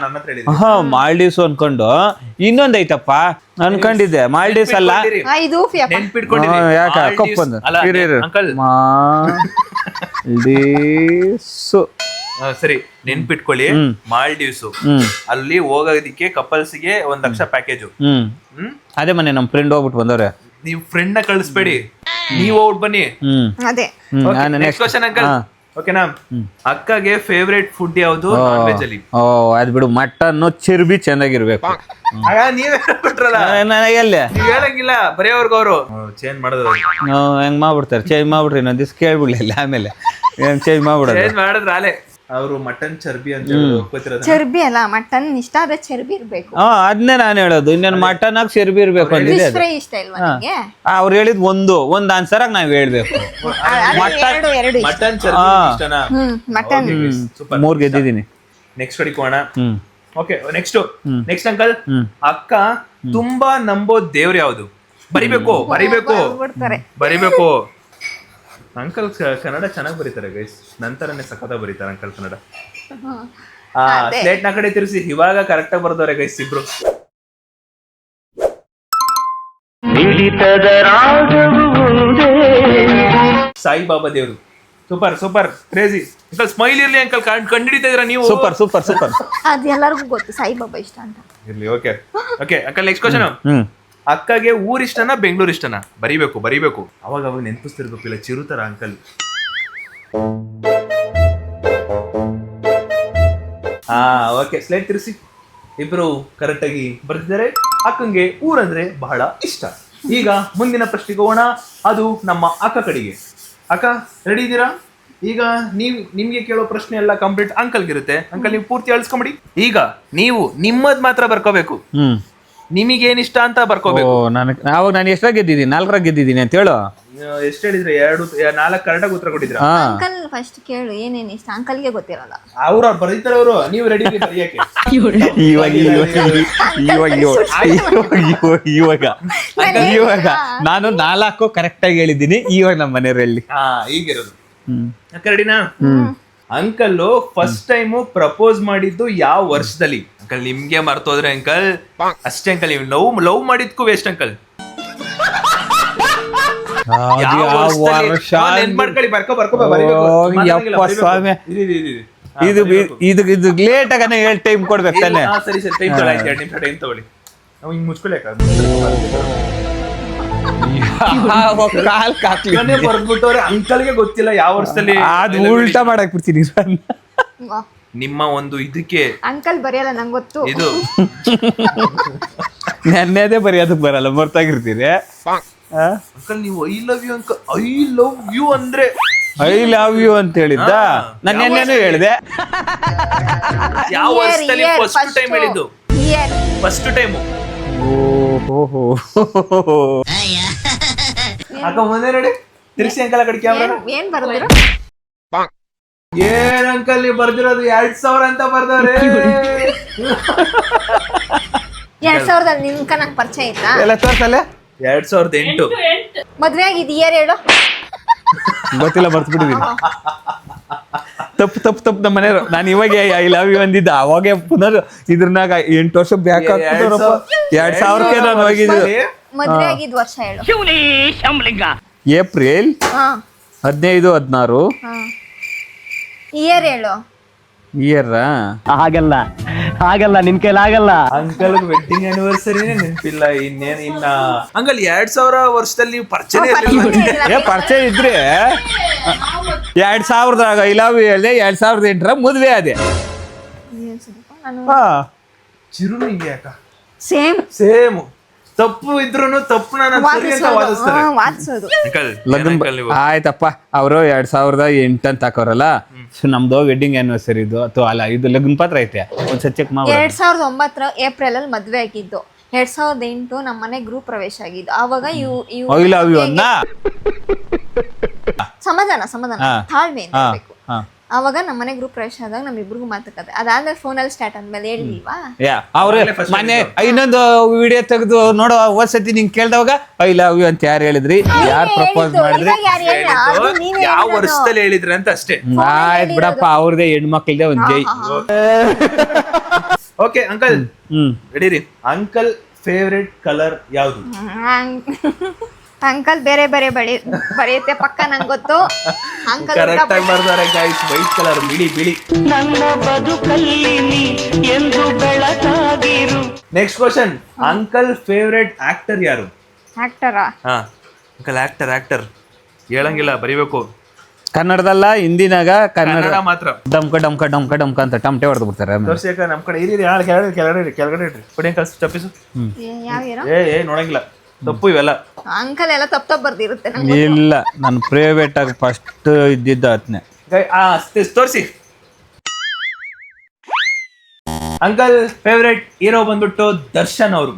ನನ್ನ ಹತ್ರ ಹೇಳಿದ್ರಿ ಮಾಲ್ಡೀವ್ಸ್ ಅನ್ಕೊಂಡು ಇನ್ನೊಂದೈತಪ್ಪ ಅನ್ಕೊಂಡಿದ್ದೆ ಮಾಲ್ಡೀವ್ಸ್ ಅಲ್ಲ ಇದು ನೆನ್ಪಿಟ್ಕೊಂಡಿರಿ ಯಾಕ ಕಪ್ಪಂದು ಅಂಕಲ್ ಸರಿ ನೆನ್ಪಿಟ್ಕೊಳ್ಳಿ ಮಾಲ್ಡೀವ್ಸ್ ಅಲ್ಲಿ ಹೋಗೋದಿಕ್ಕೆ ಕಪಲ್ಸ್ಗೆ 1 ಲಕ್ಷ ಪ್ಯಾಕೇಜು ಅದೇ ಮನೆ ನಮ್ ಫ್ರೆಂಡ್ ಹೋಗ್ಬಿಟ್ಟು ಬಂದವ್ರೆ ನೀವು ಫ್ರೆಂಡ್ ನ ಕಳಿಸ್ಬೇಡಿ ನೀವು ಹೋಗ್ಬಿಟ್ಟು ಬನ್ನಿ ಅದೇ ನೆಕ್ಸ್ಟ್ ಕ್ವಶನ್ ಅಂಕಲ್ ಓಕೆನಾ ಅಕ್ಕಗೆ ಫೇವರೇಟ್ ಫುಡ್ ಯಾವುದು ನಾನ್ ವೆಜ್ ಅಲ್ಲಿ ಅದ್ ಬಿಡು ಮಟನ್ ಚರ್ಬಿ ಚೆನ್ನಾಗಿರ್ಬೇಕು ನೀವೇ ಕೊಟ್ರಲ್ಲ ಎಲ್ಲಿ ನೀವ್ ಹೇಳಂಗಿಲ್ಲ ಬರೆಯೋರ್ಗ ಅವರು ಚೇಂಜ್ ಮಾಡೋದು ಹೆಂಗ್ ಮಾಡ್ಬಿಡ್ತಾರೆ ಚೇಂಜ್ ಮಾಡ್ಬಿಡ್ರಿ ಇನ್ನೊಂದ್ ದಿವ್ಸ ಕೇಳ್ಬಿಡ್ಲಿಲ್ಲ ಆಮೇಲೆ ಚೇಂಜ್ ಮಾಡ್ಬಿಡೋದು ಚೇಂಜ್ ಮಾಡಿದ್ರ ಅಲೆ ಅವರು ಮಟನ್ ಚರ್ಬಿ ಅಂತ ಚರ್ಬಿ ಅಲ್ಲ ಮಟನ್ ಇಷ್ಟ ಆದ್ರೆ ಚರ್ಬಿ ಇರ್ಬೇಕು ಅದನ್ನೇ ನಾನು ಹೇಳೋದು ಇನ್ನೇನು ಮಟನ್ ಆಗಿ ಚರ್ಬಿ ಇರ್ಬೇಕು ಅಂದಿದೆ ಫ್ರೈ ಇಷ್ಟ ಇಲ್ವಾ ನಿಮಗೆ ಅವ್ರು ಹೇಳಿದ್ ಒಂದ್ ಆನ್ಸರ್ ಆಗಿ ನಾವ್ ಹೇಳ್ಬೇಕು ಎರಡು ಮಟನ್ ಚರ್ಬಿ ಇಷ್ಟನಾ ಮಟನ್ 3 ಗೆದ್ದಿದ್ದೀನಿ ನೆಕ್ಸ್ಟ್ ಕಡಿಕೋಣ ಓಕೆ ನೆಕ್ಸ್ಟ್ ಅಂಕಲ್ ಅಕ್ಕ ತುಂಬಾ ನಂಬೋ ದೇವ್ರು ಯಾವುದು ಬರಿಬೇಕು ಅಂಕಲ್ ಕನ್ನಡ ಚೆನ್ನಾಗಿ ಬರೀತಾರೆ ಗೈಸ್ ನಂತರನೇ ಸಖತ ಬರೀತಾರೆ ಅಂಕಲ್ ಕನ್ನಡ ಸ್ಲೇಟ್ ನ ಕಡೆ ತಿರ್ಸಿ ಇವಾಗ ಕರೆಕ್ಟ್ ಆಗಿ ಬರ್ದವ್ರೆ ಗೈಸ್ ಇಬ್ರು ಸಾಯಿಬಾಬಾ ದೇವ್ರು ಸೂಪರ್ ಕ್ರೇಜಿ ಅಂಕಲ್ ಸ್ಮೈಲ್ ಇರ್ಲಿ ಅಂಕಲ್ ಕಂಡಿಡಿತಾ ಇದೀರಾ ನೀವು ಸೂಪರ್ ಅದು ಎಲ್ಲರಿಗೂ ಗೊತ್ತು ಸಾಯಿಬಾಬಾ ಇಷ್ಟ ಅಂತ ಇರ್ಲಿ ಓಕೆ ಅಂಕಲ್ ನೆಕ್ಸ್ಟ್ ಕ್ವಶನ್ ಅಕ್ಕಗೆ ಊರ್ ಇಷ್ಟನಾ ಬೆಂಗಳೂರು ಇಷ್ಟನಾ ಬರಿಬೇಕು ಅವಾಗ ನೆನಪಿಸ್ತಿರ್ಬೇಕು ಇಲ್ಲ ಚಿರುತರ ಅಂಕಲ್ ಓಕೆ ಸ್ಲೈಡ್ ತಿರ್ಸಿ ಇಬ್ರು ಕರೆಕ್ಟ್ ಆಗಿ ಬರ್ತಿದ್ದಾರೆ ಅಕ್ಕಂಗೆ ಊರಂದ್ರೆ ಬಹಳ ಇಷ್ಟ ಈಗ ಮುಂದಿನ ಪ್ರಶ್ನೆಗೆ ಹೋಗೋಣ ಅದು ನಮ್ಮ ಅಕ್ಕ ಕಡೆಗೆ ಅಕ್ಕ ರೆಡಿ ಇದ್ದೀರಾ ಈಗ ನಿಮ್ಗೆ ಕೇಳೋ ಪ್ರಶ್ನೆ ಎಲ್ಲ ಕಂಪ್ಲೀಟ್ ಅಂಕಲ್ಗಿರುತ್ತೆ ಅಂಕಲ್ ನೀವು ಪೂರ್ತಿ ಅಳಿಸ್ಕೊಂಬಿಡಿ ಈಗ ನೀವು ನಿಮ್ಮದ್ ಮಾತ್ರ ಬರ್ಕೋಬೇಕು ನಿಮಗೇನ್ ಇಷ್ಟ ಅಂತ ಬರ್ಕೋಬೇಕು ಅವಾಗ ನಾನು ಎಷ್ಟಾಗ ಗೆದ್ದಿದ್ದೀನಿ 4 ಗೆದ್ದಿದ್ದೀನಿ ಅಂತ ಹೇಳು ಎಷ್ಟು ಹೇಳಿದ್ರೆ 4 ಕರೆಕ್ಟಾಗಿ ಉತ್ತರ ಕೊಟ್ಟಿದ್ರ ಹಾ ಅಂಕಲ್ ಫಸ್ಟ್ ಕೇಳು ಏನೇನು ಇಷ್ಟ ಅಂಕಲ್ಗೆ ಗೊತ್ತಿರಲ್ಲ. ಅವ್ರು ಬರೀತಾರೆ ಅವರು, ನೀವು ರೆಡಿ ಬರೆಯಕ್ಕೆ. ಇವಾಗ ನಾನು 4 ಕರೆಕ್ಟ್ ಆಗಿ ಹೇಳಿದ್ದೀನಿ. ಇವಾಗ ನಮ್ಮ ಮನೆಯವರಲ್ಲಿ ಹಾ ಈಗಿರೋದು ರೆಡಿನಾ? ಅಂಕಲ್ ಫಸ್ಟ್ ಟೈಮ್ ಪ್ರಪೋಸ್ ಮಾಡಿದ್ದು ಯಾವ ವರ್ಷದಲ್ಲಿ? ಅಂಕಲ್ ನಿಮ್ಗೆ ಮರ್ತೋದ್ರೆ ಅಂಕಲ್ ಅಷ್ಟೇ ಅಂಕಲ್. ನೀವು ಲವ್ ಮಾಡಿದ್ಕು ವೇಸ್ಟ್ ಅಂಕಲ್. ಮಾಡ್ಕೊಳ್ಳಿ, ಇದು ಲೇಟ್ ಆಗ ಹೇಳಿ ಟೈಮ್ ಕೊಡ್ಬೇಕು ತಾನೆ. ಸರಿ ಟೈಮ್ ತಗೊಳ್ಳಿ, 2 ನಿಮಿಷ ಟೈಮ್ ತಗೊಳ್ಳಿ. ನಾವು ಹಿಂಗ್ ಮುಚ್ಕೊಳ್ಳಿ ಬರ್ದ್ಬಿಟ್ಟವ್ರೆ. ಅಂಕಲ್ಗೆ ಗೊತ್ತಿಲ್ಲ ಯಾವ ವರ್ಷದಲ್ಲಿ. ಅದು ಉಲ್ಟಾ ಮಾಡಕ್ ಬಿಡ್ತೀನಿ. ನಿಮ್ಮ ಒಂದು ಇದಕ್ಕೆ ಅಂಕಲ್ ಬರೆಯಲ್ಲ ನಂಗೆ ಗೊತ್ತು. ಇದು ನೆನ್ನೆದೇ ಬರೆಯೋದಕ್ಕೆ ಬರಲ್ಲ, ಮರ್ತಾಗಿರ್ತೀರಿ. ಅಂಕಲ್ ನೀವು I love you uncle, I love you ಅಂದ್ರೆ ಐ ಲವ್ ಯು ಅಂತ ಹೇಳಿದ್ದ. ನಾನು ನೆನ್ನೆನೂ ಹೇಳಿದೆ. ಯಾವ ವರ್ಷದಲ್ಲಿ ಫಸ್ಟ್ ಟೈಮ್ ಹೇಳಿದ್ದು? First time. ಓಹೋ ಅಕ್ಕ ಮುಂದೆ ನೋಡಿ, ತಿರ್ಸಿ ಅಂಕಲ್ ಆ ಕಡೆ ಕ್ಯಾಮ್ರಾ. ಏನ್ ಬರ್ದಿರೋ? ಏನ್ ಅಂಕಲ್ ನೀವು ಬರ್ದಿರೋದು 2000 ಅಂತ ಬರ್ದವ್ರೆ. 2000 ನಿನ್ಕ ನಂಗೆ ಪರಿಚಯ ಆಯ್ತಾ? ಎಲ್ಲ ತೋರ್ಸಲ್ಲ. 2008. ಮದ್ವೆ ಆಗಿದ್ ಇಯರ್ ಹೇಳು. ಗೊತ್ತಿಲ್ಲ, ಬರ್ತು ಬಿಟ್ಟಿದ್ದೀನಿ. ತಪ್ಪು ನಮ್ಮ ಮನೆಯವರು. ನಾನು ಇವಾಗ ಐ ಲವ್ ಯು ಅಂದಿದ್ದ, ಅವಾಗೆ ಪುನರ್ ಇದ್ರನಾಗ 8 ವರ್ಷ ಬ್ಯಾಕ್ ಹಾಕ್ಬಿಟ್ಟವ್ರಪ್ಪ. 2000ಕ್ಕೆ ನಾನು ಹೋಗಿದ್ದು. ಮದ್ವೆ ಆಗಿದ್ ವರ್ಷ ಹೇಳು. ಏಪ್ರಿಲ್ 15, 16. ಇಯರ್ ಹೇಳು. ಇಯರ್ ಆಗಲ್ಲ ನಿನ್ ಕೈಲಿ ಆಗಲ್ಲ. ಅಂಕಲ್ ವೆಡ್ಡಿಂಗ್ ಆನಿವರ್ಸರಿನೇ ನೆನಪಿಲ್ಲ. ಇನ್ನ ಅಂಕಲ್ 2000 ವರ್ಷದಲ್ಲಿ ನೀವು ಪರಿಚಯ ಪರಿಚಯ ಇದ್ರೆ 2000ದಾಗ ಐ ಲವ್ ಯು ಹೇಳಿದೆ. 2008 ಮದುವೆ ಅದೇ. ಚಿರು ನಿಂಗೆ ಯಾಕ ಸೇಮ್ ತಪ್ಪು ಇದ್ರು ತಪ್ಪು ವಾದಿಸೋದು. ಆಯ್ತಪ್ಪ. ಅವರು 2008 ಅಂತ ಹಾಕೋರಲ್ಲ, ನಮ್ದು ವೆಡ್ಡಿಂಗ್ ಆನಿವರ್ಸರಿ ಇದು ಅಥವಾ ಅಲ್ಲ, ಇದು ಲಗ್ನ ಪತ್ರ ಐತೆ, ಒಂದ್ಸತಿ ಚೆಕ್ ಮಾಡಿ. 2009 ಏಪ್ರಿಲ್ ಅಲ್ಲಿ ಮದ್ವೆ ಆಗಿದ್ದು. 2008 ನಮ್ಮ ಮನೆ ಗ್ರೂಪ್ ಪ್ರವೇಶ ಆಗಿದ್ದು. ಆವಾಗ ಐ ಲವ್ ಯು ಅನ್ನ ಸಮಾಧಾನ ತಾಳ್ಮೆ ಇರ್ಬೇಕು. ಅವಾಗ ನಮ್ಮ ಮನೆ ಗ್ರೂಪ್ ಪ್ರವೇಶ ಆದಾಗ ನಮ್ಮಿಬ್ರಿಗೂ ಮಾತುಕತೆ. ಅದಾದ್ಮೇಲೆ ಫೋನಲ್ಲಿ ಸ್ಟಾರ್ಟ್ ಆದ್ಮೇಲೆ ಹೇಳಿಲ್ವಾ ಅವ್ರೆ ಮನೆ ಇನ್ನೊಂದು ವಿಡಿಯೋ ತೆಗೆದು ನೋಡೋ. ಒಂದ್ಸತಿ ನಿಂಗೆ ಕೇಳ್ದವಾಗ ಐ ಲವ್ ಯು ಅಂತ ಯಾರು ಹೇಳಿದ್ರಿ, ಯಾರು ಪ್ರಪೋಸ್ ಮಾಡಿದ್ರಿ, ಯಾವ ವರ್ಷದಲ್ಲಿ ಹೇಳಿದ್ರಿ ಅಂತ ಅಷ್ಟೇ. ಆಯ್ತು ಬಿಡಪ್ಪ, ಅವ್ರದೇ ಹೆಣ್ಮಕ್ಳದೇ ಒಂದ್ ಜೈ. Okay uncle ready. Uncle favourite colour ಯಾವುದು? ಅಂಕಲ್ ಬೇರೆ ಬೇರೆ ಬರೆಯುತ್ತೆ ಪಕ್ಕ ನಂಗೆ ಗೊತ್ತು. ಅಂಕಲ್ ಕರೆಕ್ಟ್ ಆಗಿ ಬರ್ತಾರೆ ಗೈಸ್. ವೈಟ್ ಕಲರ್, ಬಿಳಿ. ನನ್ನ ಬದುಕಲ್ಲಿ ನೀ ಎಂದು ಬೆಳಕಾಗಿರು. Next question. Uncle favourite actor ಯಾರು? ಆಕ್ಟರಾ? ಹಾ ಅಂಕಲ್ ಆಕ್ಟರ್ ಹೇಳಂಗಿಲ್ಲ, ಬರಿಬೇಕು. ಕನ್ನಡದಲ್ಲ, ಹಿಂದಿನಾಗ. ಕನ್ನಡ ಮಾತ್ರ. ಡಮ್ಕ ಅಂತ ಟಮಟೆ ಹೊಡೆದು ಬಿಡ್ತಾರೆ. ತೋರ್ಸಿ ಅಕ್ಕ ನಮ್ ಕಡೆ ಇರಿ. ಕೆಳಗಡೆ ಇಡ್ರಿ. ಕೊಡಿ ಅಂಕಲ್ ಚಪ್ಪಿಸು. ಏ ನೋಡಂಗಿಲ್ಲ, ತಪ್ಪು ಇವೆಲ್ಲ. ಅಂಕಲ್ ಎಲ್ಲ ತಪ್ಪು ಬರ್ದಿರುತ್ತೆ. ಇಲ್ಲ, ನಾನು ಪ್ರೈವೇಟ್ ಆಗಿ ಫಸ್ಟ್ ಇದ್ದಿದ್ದ ಅದ್ನೇ. ತೋರಿಸಿ. ಅಂಕಲ್ ಫೇವ್ರೆಟ್ ಹೀರೋ ಬಂದ್ಬಿಟ್ಟು ದರ್ಶನ್ ಅವರು.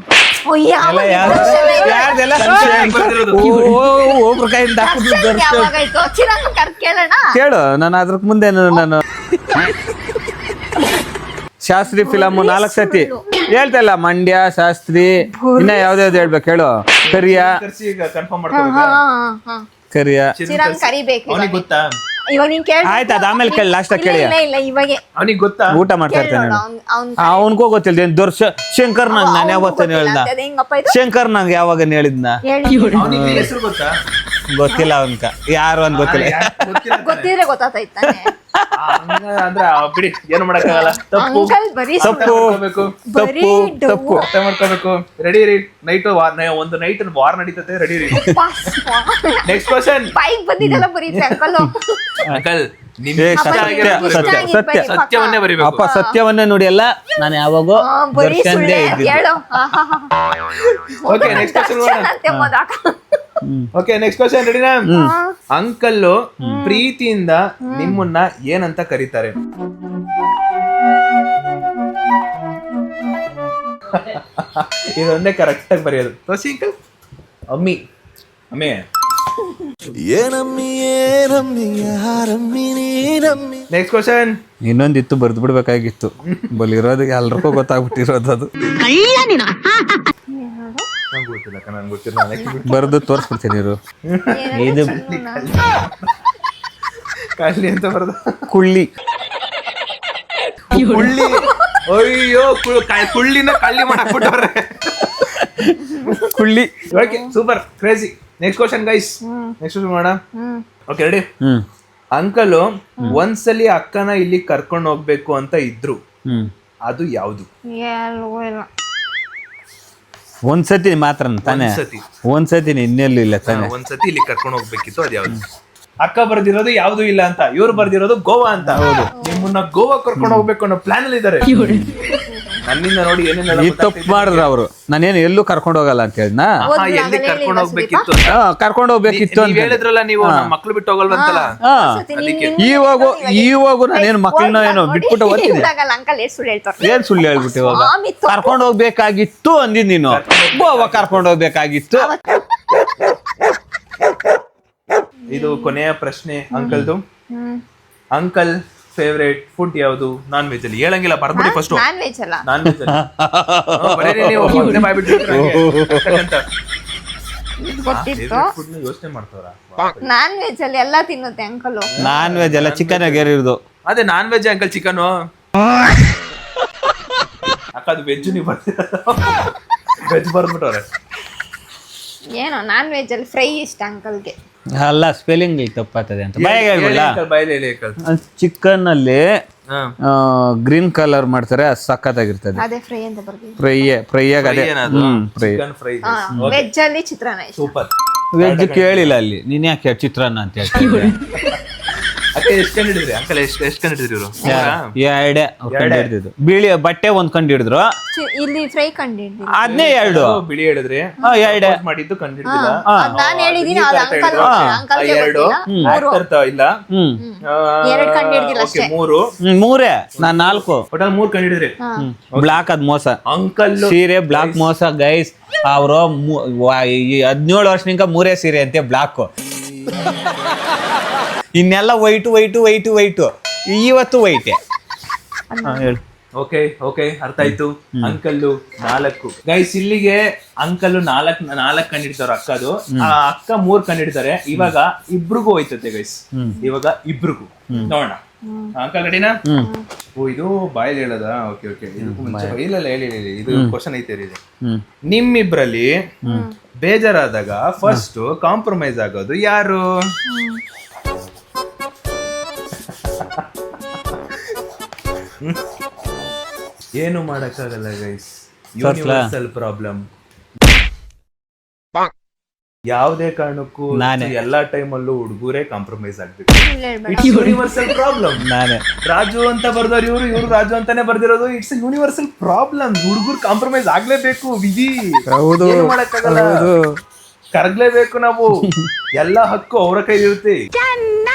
ಕೇಳು, ನಾನು ಅದ್ರ ಮುಂದೆ ನಾನು ಶಾಸ್ತ್ರಿ ಫಿಲಮ್ 4 ಸತಿ ಹೇಳ್ತಲ್ಲ. ಮಂಡ್ಯ, ಶಾಸ್ತ್ರಿ, ಇನ್ನ ಯಾವ್ದಾವ್ದು ಹೇಳ್ಬೇಕು ಹೇಳು. ಕರಿಯ ಕನ್ಫರ್ಮ್ ಮಾಡ್ಕೋಬೇಕು. ಕರಿಯ ಕರಿಬೇಕು. ಅವನಿಗೆ ಗೊತ್ತಾ? ಇವಾಗ ನೀನ್ ಕೇಳಿ ಆಯ್ತು, ಅದಾದ್ಮೇಲೆ ಕೇಳಿ. ಲಾಸ್ಟ್ ಕೇಳಿ. ಇಲ್ಲ ಇವಾಗ ಅವನಿಗೆ ಗೊತ್ತಾ? ಊಟ ಮಾಡ್ತಾ ಇರ್ತಾನೆ. ಅವನ್ಗೂ ಗೊತ್ತಿಲ್ಲ. ಶಂಕರ್ ನಂಗೆ ನಾನು ಯಾವತ್ತೇನು ಹೇಳ್ದ? ಶಂಕರ್ ನಂಗೆ ಯಾವಾಗ ಹೇಳಿದ್ನ? ಅವನಿಗೆ ಹೆಸರು ಗೊತ್ತಾ? ಗೊತ್ತಿಲ್ಲ ಅವನ್ಕ ಯಾರು ಅಂತ ಗೊತ್ತಿಲ್ಲ. ಗೊತ್ತಿದ್ರೆ ಗೊತ್ತಾಯ್ತಾನೆ. ಅಂದ್ರೆ ಬಿಡಿ, ಏನು ಮಾಡಕ್ಕಾಗಲ್ಲ. ತಪ್ಪು ಅರ್ಥ ಮಾಡ್ಕೋಬೇಕು. ರೆಡಿ ರೀ. ಒಂದು ನೈಟ್ ವಾರ್ ನಡೀತದೆ. ರೆಡಿ ರೀ. Next question. ಬೈಕ್ ಬಂದಿದ್ದೆಲ್ಲ ಬರೀತೆ ಅಂಕಲ್ ಸತ್ಯವನ್ನೇ ಬರೀಬೇಕು. ಅಪ್ಪ ಸತ್ಯವನ್ನೇ ನೋಡಿ ಅಲ್ಲ, ನಾನು ಯಾವಾಗೋ ದರ್ಶನ್ದೇ ಇದ್ದಿದ್ದು. Okay next question. Okay next question ರೆಡಿನಾ? ಅಂಕಲ್ ಪ್ರೀತಿಯಿಂದ ನಿಮ್ಮನ್ನ ಏನಂತ ಕರೀತಾರೆ? ಇದೊಂದೇ ಕರೆಕ್ಟ್ ಆಗಿ ಬರೆಯೋದು. ತೋರಿಸಿ ಅಂಕಲ್. ಅಮ್ಮಿ. Next question. ಇನ್ನೊಂದಿತ್ತು ಬರ್ದು ಬಿಡ್ಬೇಕಾಗಿತ್ತು, ಬಲಿರೋದು ಎಲ್ರಿಗೂ ಗೊತ್ತಾಗ್ಬಿಟ್ಟಿರೋದು ಅದು. ನಂಗೆ ಗೊತ್ತಿಲ್ಲ ನಂಗೆ ಗೊತ್ತಿಲ್ಲ. ಬರ್ದು ತೋರಿಸ್ಬಿಡ್ತೀನಿ ಇರು. ಇದು ಕಳ್ಳಿ ಅಂತ ಬರ್ದ ಕುಳ್ಳಿ. ಕುಳ್ಳಿ. ಅಯ್ಯೋ ಕುಳ್ಳಿನ ಕಳ್ಳಿ ಮಾಡಾಕ್ಬಿಟ್ಟವ್ರೆ. ಕುಳ್ಳಿ. Okay super crazy. Next question guys. Next question ಮಾಡೋಣ. Okay ready. ಅಂಕಲು ಒಂದ್ಸಲಿ ಅಕ್ಕನ ಇಲ್ಲಿ ಕರ್ಕೊಂಡು ಹೋಗ್ಬೇಕು ಅಂತ ಇದ್ರು, ಅದು ಯಾವ್ದು? ಒಂದ್ಸತಿ ಮಾತ್ರ ತಾನೆ, ಒಂದ್ಸತಿ. ಒಂದ್ಸತಿ ಇನ್ನೆಲ್ಲೂ ಇಲ್ಲ ತಾನೆ. ಒಂದ್ಸತಿ ಇಲ್ಲಿ ಕರ್ಕೊಂಡು ಹೋಗ್ಬೇಕಿತ್ತು, ಅದು ಯಾವ್ದು? ಅಕ್ಕ ಬರ್ದಿರೋದು ಯಾವ್ದು ಇಲ್ಲ ಅಂತ, ಇವ್ರು ಬರ್ದಿರೋದು ಗೋವಾ ಅಂತ. ಹೌದು, ನಿಮ್ಮನ್ನ ಗೋವಾ ಕರ್ಕೊಂಡು ಹೋಗ್ಬೇಕು ಅನ್ನೋ ಪ್ಲಾನ್ ಅಲ್ಲಿ ಇದಾರೆ. ನನ್ನಿಂದ ನೋಡಿ ಏನೇನೆಲ್ಲ ಈ ತಪ್ಪು ಮಾಡಿದ್ರು ಅವರು. ನಾನೇನು ಎಲ್ಲೂ ಕರ್ಕೊಂಡು ಹೋಗಲ್ಲ ಅಂತ ಹೇಳಿದ್ನಾ? ಎಲ್ಲಿ ಕರ್ಕೊಂಡು ಹೋಗ್ಬೇಕಿತ್ತು ಕರ್ಕೊಂಡು ಹೋಗ್ಬೇಕಿತ್ತು ಅಂತ ಹೇಳಿದ್ರಲ್ಲ ನೀವು, ಮಕ್ಳು ಬಿಟ್ಟು ಹೋಗಲ್ವಂತಲ್ಲ. ಇವಾಗೂ ನಾನೇನು ಮಕ್ಕಳನ್ನ ಏನೋ ಬಿಟ್ಬಿಟ್ಟು ಹೋಗ್ತೀನಿ. ಏನ್ ಸುಳ್ಳು ಹೇಳ್ಬಿಟ್ಟು ಇವಾಗ? ಕರ್ಕೊಂಡು ಹೋಗ್ಬೇಕಾಗಿತ್ತು ಅಂದಿದ್ ನೀನು. ಗೋವಾ ಕರ್ಕೊಂಡು ಹೋಗ್ಬೇಕಾಗಿತ್ತು. ಇದು ಕೊನೆಯ ಪ್ರಶ್ನೆ ಅಂಕಲ್ದು. ಅಂಕಲ್ ಫೇವ್ರೇಟ್ ಫುಡ್ ಯಾವುದು ನಾನ್ ವೆಜ್ ಅಲ್ಲಿ? ಹೇಳಂಗಿಲ್ಲ, ಬರ್ಬಿಡಿ ಫಸ್ಟ್. ನಾನ್ ವೆಜ್ ಅಲ್ಲ, ನಾನ್ ವೆಜ್ ಯೋಚನೆ ಮಾಡ್ತಾರ. ನಾನ್ ವೆಜ್ ಅಲ್ಲಿ ಎಲ್ಲ ತಿನ್ನುತ್ತೆ ಅಂಕಲ್. ನಾನ್ ವೆಜ್ ಎಲ್ಲ ಚಿಕನ್ ಆಗಿರೋದು. ಅದೇ ನಾನ್ ವೆಜ್ ಅಂಕಲ್, ಚಿಕನ್ ಅಕ್ಕ. ಅದು ವೆಜ್ ನೀವು ಬರ್ತೀರ, ವೆಜ್ ಬರ್ಬಿಟ್ಟವ್ರೆ. ಏನೋ ನಾನ್ ವೆಜ್ ಅಲ್ಲಿ ಫ್ರೈ ಇಷ್ಟ ಅಂಕಲ್ಗೆ. ಅಲ್ಲ, ಸ್ಪೆಲ್ಲಿಂಗ್ ತಪ್ಪಾಗ್ತದೆ ಅಂತ ಬಾಯಿಗೆ ಹೇಳ್ಬಿಡ್ಲಾ? ಚಿಕನ್ ಅಲ್ಲಿ ಗ್ರೀನ್ ಕಲರ್ ಮಾಡ್ತಾರೆ, ಅದು ಸಖತ್ತಾಗಿರ್ತದೆ. ಅದೇ ಫ್ರೈ ಅಂತ ಬರ್ತೀವಿ. ಫ್ರೈ ಅದೇ ಫ್ರೈ. ವೆಜ್ ಅಲ್ಲಿ ಚಿತ್ರಾನ್ನ ಇಷ್ಟ. ಸೂಪರ್. ವೆಜ್ ಕೇಳಿಲ್ಲ ಅಲ್ಲಿ, ನೀನ್ ಯಾಕೆ ಚಿತ್ರಾನ್ನ ಅಂತ ಹೇಳ್ತೀವಿ? ಅಕ್ಕ ಎಷ್ಟು ಕಂಡು ಹಿಡಿದ್ರಿ ಅಂಕಲ್? ಎಷ್ಟು ಕಂಡು ಹಿಡಿದ್ರಿ ಇವರು? ಎರಡೇ ಕಂಡು ಹಿಡಿದಿದ್ದು. ಬಿಳಿ ಬಟ್ಟೆ ಒಂದ್ ಕಂಡು ಹಿಡಿದ್ರು, ಇಲ್ಲಿ ಫ್ರೈ ಕಂಡಿದ್ದೀನಿ. ಅದ್ನೇ ಎರಡು. ಬಿಳಿ ಹೇಳಿದ್ರಿ, ಎರಡೇ ಮಾಡಿದ್ದು ಕಂಡು ಹಿಡಿದಿಲ್ಲ. ನಾನ್ ಹೇಳಿದೀನಿ, ಅದು ಅಂಕಲ್ ಎರಡು ಇಲ್ಲ, ಎರಡು ಕಂಡಿಡ್ದಿಲ್ಲ ಅಷ್ಟೇ. ಮೂರೇ. ನಾನ್ 4 ಒಟ್ಟಲ್ಲಿ 3 ಕಂಡು ಹಿಡಿದ್ರಿ. ಬ್ಲಾಕ್ ಅದ್ ಮೋಸ. ಅಂಕಲ್ ಸೀರೆ ಬ್ಲಾಕ್ ಮೋಸ ಗೈಸ್. ಅವರು 17 ವರ್ಷನಿಂದ 3 ಸೀರೆ ಅಂತೆ ಬ್ಲಾಕ್. ಇನ್ನೆಲ್ಲ ವೈಟು. ಇವತ್ತು ವೈಟೆ. ಹೇಳು. ಓಕೆ ಅರ್ಥ ಆಯ್ತು. Uncle 4 guys. ಇಲ್ಲಿಗೆ ಅಂಕಲ್ಲು 4 ಕಂಡಿಡ್ತಾರ. ಅಕ್ಕದು ಆ ಅಕ್ಕ 3 ಕಂಡಿಡ್ತಾರೆ. ಇವಾಗ ಇಬ್ರಿಗೂ ಹೋಯ್ತದೆ ಗೈಸ್. ಇವಾಗ ಇಬ್ರಿಗೂ ನೋಡೋಣ. ಅಂಕಲ್ ರೆಡಿನಾ? ಇದು ಬಾಯಲ್ಲಿ ಹೇಳದ? ಓಕೆ ಇದಕ್ಕೂ ಮುಂಚೆ ಇಲ್ಲ ಹೇಳಿ. ಇದು ಕ್ವಶನ್ ಐತೆ. ನಿಮ್ಮಿಬ್ರಲ್ಲಿ ಬೇಜಾರಾದಾಗ ಫಸ್ಟ್ ಕಾಂಪ್ರಮೈಸ್ ಆಗೋದು ಯಾರು? ಏನು ಮಾಡಕ್ಕಾಗಲ್ಲ ಗೈಸ್, ಯೂನಿವರ್ಸಲ್ ಪ್ರಾಬ್ಲಮ್. ಯಾವುದೇ ಕಾರಣಕ್ಕೂ ಎಲ್ಲಾ ಟೈಮಲ್ಲೂ ಹುಡುಗರೇ ಕಾಂಪ್ರಮೈಸ್ ಆಗ್ಬೇಕು. It's universal problem. ನಾನೇ ರಾಜು ಅಂತ ಬರ್ದವ್ರು, ಇವ್ರು ರಾಜು ಅಂತಾನೆ ಬರ್ದಿರೋದು. It's universal problem. ಹುಡುಗರು ಕಾಂಪ್ರಮೈಸ್ ಆಗ್ಲೇಬೇಕು. ವಿಧಿ. ಏನು ಮಾಡಕ್ಕಾಗಲ್ಲ, ಕರಗ್ಲೇಬೇಕು ನಾವು. ಎಲ್ಲಾ ಹಕ್ಕು ಅವರ ಕೈ ಇರುತ್ತೆ.